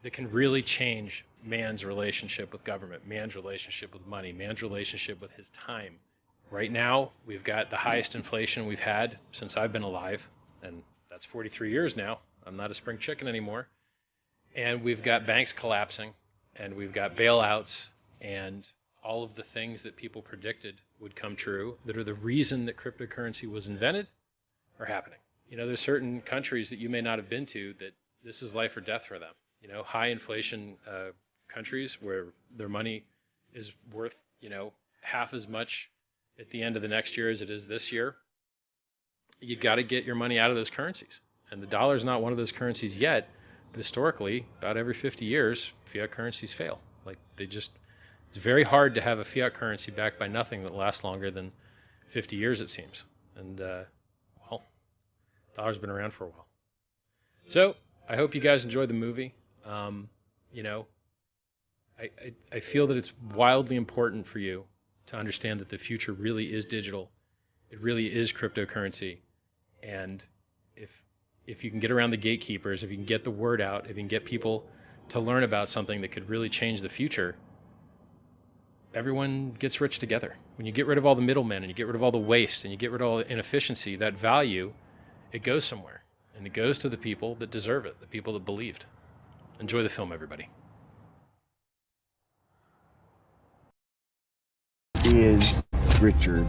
that can really change man's relationship with government, man's relationship with money, man's relationship with his time. Right now, we've got the highest inflation we've had since I've been alive, and that's 43 years now. I'm not a spring chicken anymore. And we've got banks collapsing, and we've got bailouts, and all of the things that people predicted would come true, that are the reason that cryptocurrency was invented, are happening. You know, there's certain countries that you may not have been to that this is life or death for them. You know, high inflation countries where their money is worth, you know, half as much at the end of the next year as it is this year. You got to get your money out of those currencies. And the dollar is not one of those currencies yet, but historically, about every 50 years, fiat currencies fail. Like it's very hard to have a fiat currency backed by nothing that lasts longer than 50 years, it seems. And, well, dollar's been around for a while. So I hope you guys enjoyed the movie. You know, I feel that it's wildly important for you to understand that the future really is digital. It really is cryptocurrency. And if you can get around the gatekeepers, if you can get the word out, if you can get people to learn about something that could really change the future, everyone gets rich together. When you get rid of all the middlemen and you get rid of all the waste and you get rid of all the inefficiency, that value, it goes somewhere. And it goes to the people that deserve it, the people that believed. Enjoy the film, everybody. Is Richard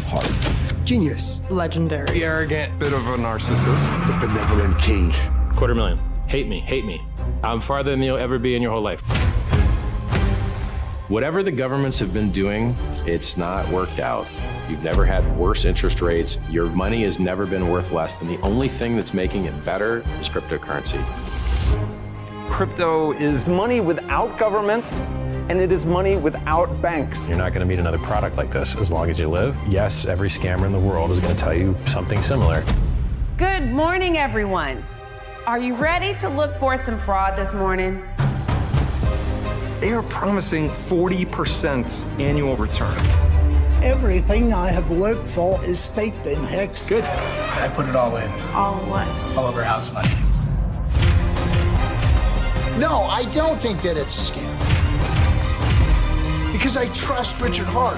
Hart. Genius. Legendary. The arrogant, bit of a narcissist. The benevolent king. $250,000. Hate me. I'm farther than you'll ever be in your whole life. Whatever the governments have been doing, it's not worked out. You've never had worse interest rates. Your money has never been worth less than the only thing that's making it better is cryptocurrency. Crypto is money without governments, and it is money without banks. You're not going to meet another product like this as long as you live. Yes, every scammer in the world is going to tell you something similar. Good morning, everyone. Are you ready to look for some fraud this morning? They are promising 40% annual return. Everything I have worked for is staked in Hex. Good. I put it all in. All what? All over house money. No, I don't think that it's a scam. Because I trust Richard Hart.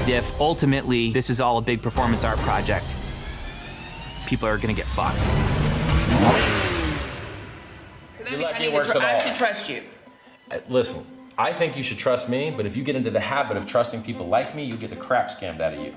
If ultimately this is all a big performance art project, people are gonna get fucked. So that means I should trust you. Listen, I think you should trust me, but if you get into the habit of trusting people like me, you'll get the crap scammed out of you.